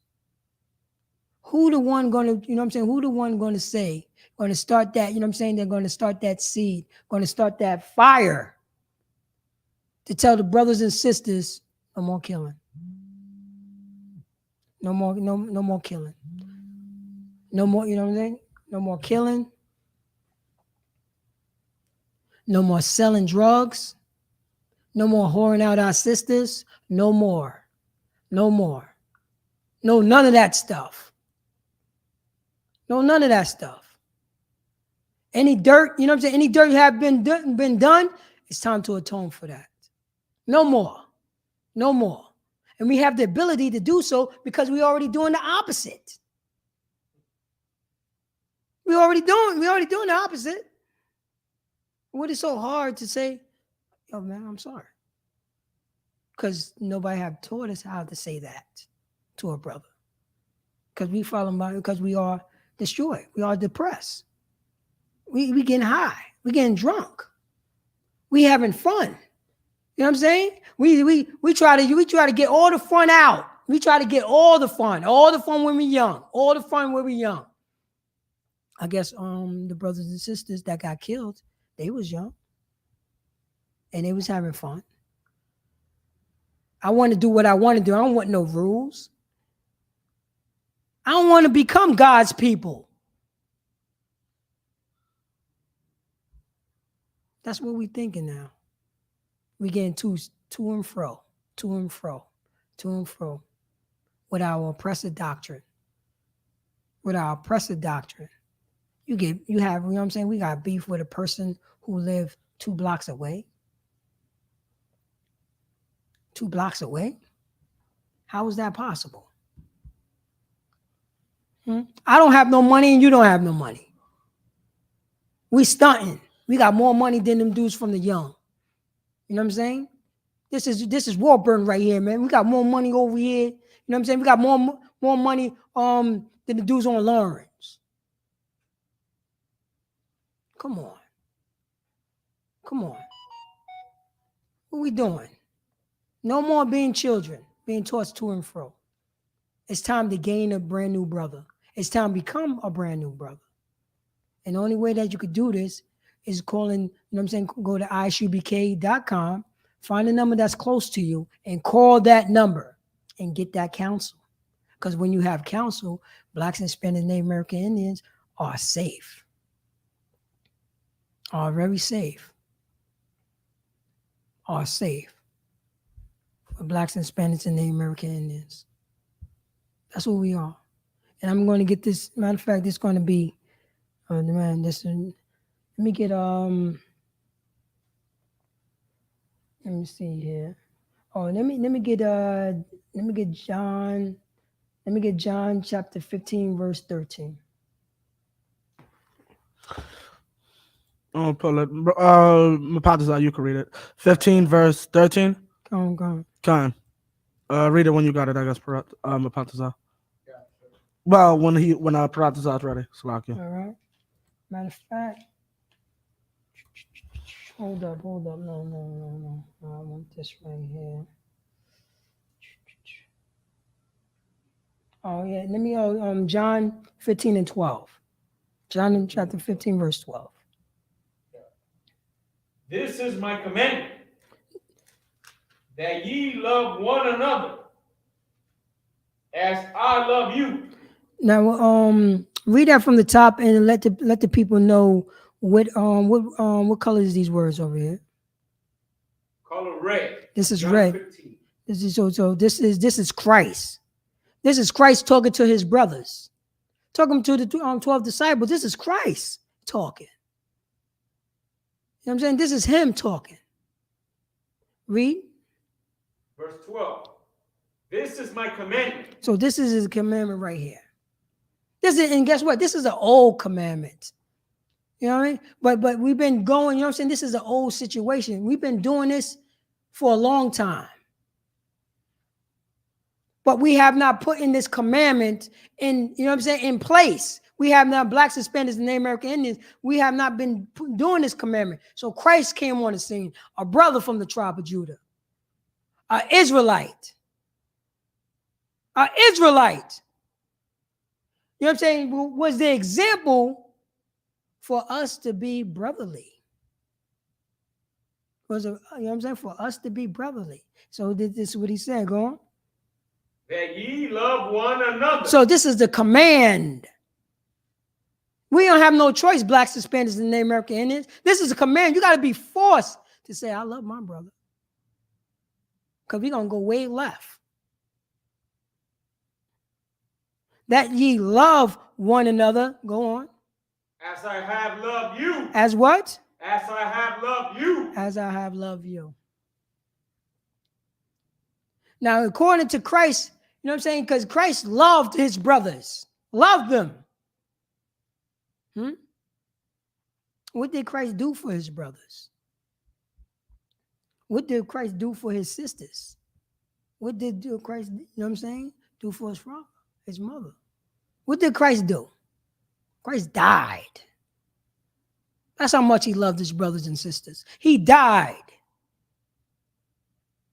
who the one gonna, you know what I'm saying, who the one gonna say, gonna start that, you know what I'm saying, they're gonna start that seed, gonna start that fire to tell the brothers and sisters, no more killing. No more killing. No more, you know what I'm saying? No more killing. No more selling drugs. No more whoring out our sisters. No more. No more. No, none of that stuff. No, none of that stuff. Any dirt, you know what I'm saying? Any dirt have been done, it's time to atone for that. No more. No more. And we have the ability to do so because we're already doing the opposite. We're already doing the opposite. What is so hard to say, yo, man, I'm sorry? Because nobody have taught us how to say that to a brother. Because we follow him, because we are destroyed. We are depressed. We getting high. We getting drunk. We having fun. You know what I'm saying? We try to get all the fun out. We try to get all the fun when we're young, all the fun when we're young. I guess the brothers and sisters that got killed, they was young. And they was having fun. I want to do what I want to do. I don't want no rules. I don't want to become God's people. That's what we're thinking now. We're getting to and fro with our oppressive doctrine. With our oppressive doctrine. You have, you know what I'm saying? We got beef with a person who lived 2 blocks away. 2 blocks away? How is that possible? I don't have no money and you don't have no money. We stunting. We got more money than them dudes from the young. You know what I'm saying? This is Warburton right here, man. We got more money over here. You know what I'm saying? We got more money than the dudes on Lawrence. Come on. Come on. What we doing? No more being children, being tossed to and fro. It's time to gain a brand new brother. It's time to become a brand new brother. And the only way that you could do this is calling, you know what I'm saying, go to isupk.com, find a number that's close to you, and call that number and get that counsel. Because when you have counsel, Blacks, Hispanics, and Native American Indians are safe. Are very safe. Are safe. For Blacks, Hispanics, and Native American Indians. That's what we are. And I'm going to get this, matter of fact, this is going to be, man, this is, let me get, let me see here. Oh, let me get John chapter 15, verse 13. I'll pull it. Mapatazar, you can read it. 15, verse 13. Go on. Come on. Read it when you got it, I guess, Mapatazar. Well, when Paratazar's ready. Salakia. All right. Matter of fact, hold up. No. I want this right here. Oh, yeah. Let me, John 15 and 12. John chapter 15, verse 12. This is my commandment, that ye love one another as I love you. Now, read that from the top and let the people know what color is these words over here. Color red. This is John red. 15. This is Christ. This is Christ talking to his brothers, talking to the 12 disciples. This is Christ talking. You know what I'm saying? This is him talking. Read. Verse 12. This is my commandment. So this is his commandment right here. And guess what? This is an old commandment. You know what I mean? But we've been going, you know what I'm saying? This is an old situation. We've been doing this for a long time. But we have not put in this commandment in, you know what I'm saying, in place. We have not, Blacks, Hispanics, and Native American Indians, we have not been doing this commandment. So Christ came on the scene, a brother from the tribe of Judah, an Israelite. An Israelite. You know what I'm saying? Was the example for us to be brotherly. You know what I'm saying? For us to be brotherly. So this is what he said. Go on. That ye love one another. So this is the command. We don't have no choice, Blacks, Hispanics, and Native American Indians. This is a command. You got to be forced to say, I love my brother. Because we're going to go way left. That ye love one another. Go on. As I have loved you. As what? As I have loved you. As I have loved you. Now, according to Christ, you know what I'm saying? Because Christ loved his brothers. Loved them. What did Christ do for his brothers? What did Christ do for his sisters? What did Christ, you know what I'm saying, do for his father, his mother? What did Christ do? Christ died. That's how much he loved his brothers and sisters. He died.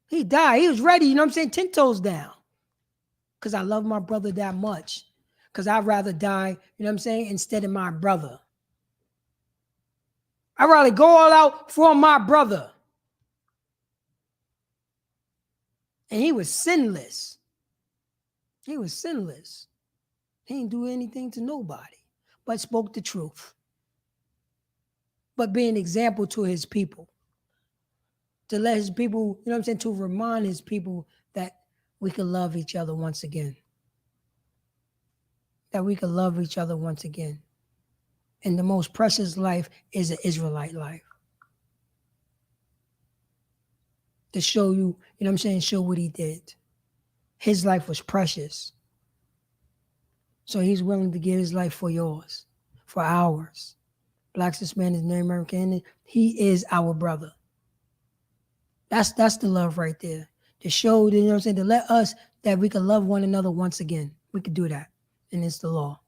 He died. He was ready, you know what I'm saying, 10 toes down. Because I love my brother that much. Because I'd rather die, you know what I'm saying, instead of my brother. I'd rather go all out for my brother. And he was sinless. He was sinless. He didn't do anything to nobody, but spoke the truth. But be an example to his people. To let his people, you know what I'm saying, to remind his people that we can love each other once again. That we can love each other once again. And the most precious life is an Israelite life. To show you, you know what I'm saying, show what he did. His life was precious. So he's willing to give his life for yours, for ours. Blacks, Hispanics, Native American Indians, he is our brother. That's the love right there. To show, you know what I'm saying, to let us that we can love one another once again. We could do that. And it's the law.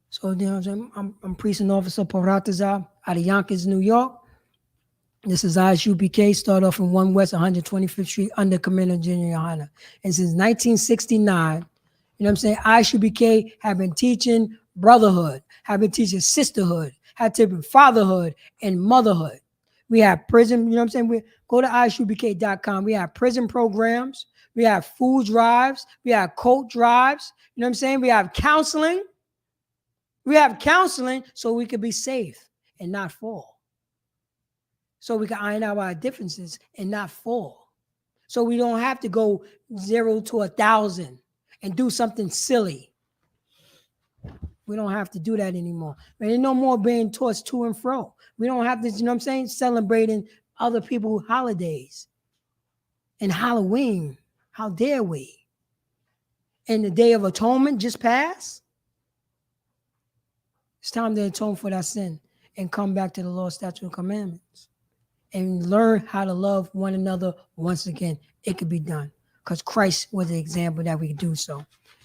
So, you know what I'm saying? I'm Precinct Officer Paratazar out of Yonkers, New York. This is Isupk, start off in 1 West 125th Street under Commander General Yohana. And since 1969, you know what I'm saying, Isupk have been teaching brotherhood, have been teaching sisterhood, have teaching fatherhood and motherhood. We have prison, you know what I'm saying? We go to isupk.com. We have prison programs. We have food drives. We have coat drives. You know what I'm saying? We have counseling. We have counseling so we could be safe and not fall. So we can iron out our differences and not fall. So we don't have to go 0 to 1,000 and do something silly. We don't have to do that anymore. There's no more being tossed to and fro. We don't have to, you know what I'm saying, celebrating other people's holidays. And Halloween, how dare we? And the Day of Atonement just passed. It's time to atone for that sin and come back to the law, statutes, and commandments. And learn how to love one another once again. It could be done. Because Christ was the example that we could do so.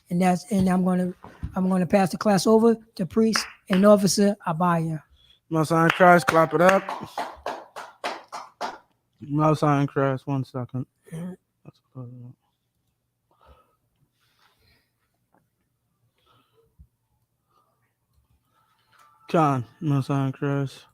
And I'm gonna pass the class over to Priest and Officer Abaya. Most High in Christ, clap it up. Most High in Christ, 1 second. Con, Most High in Christ.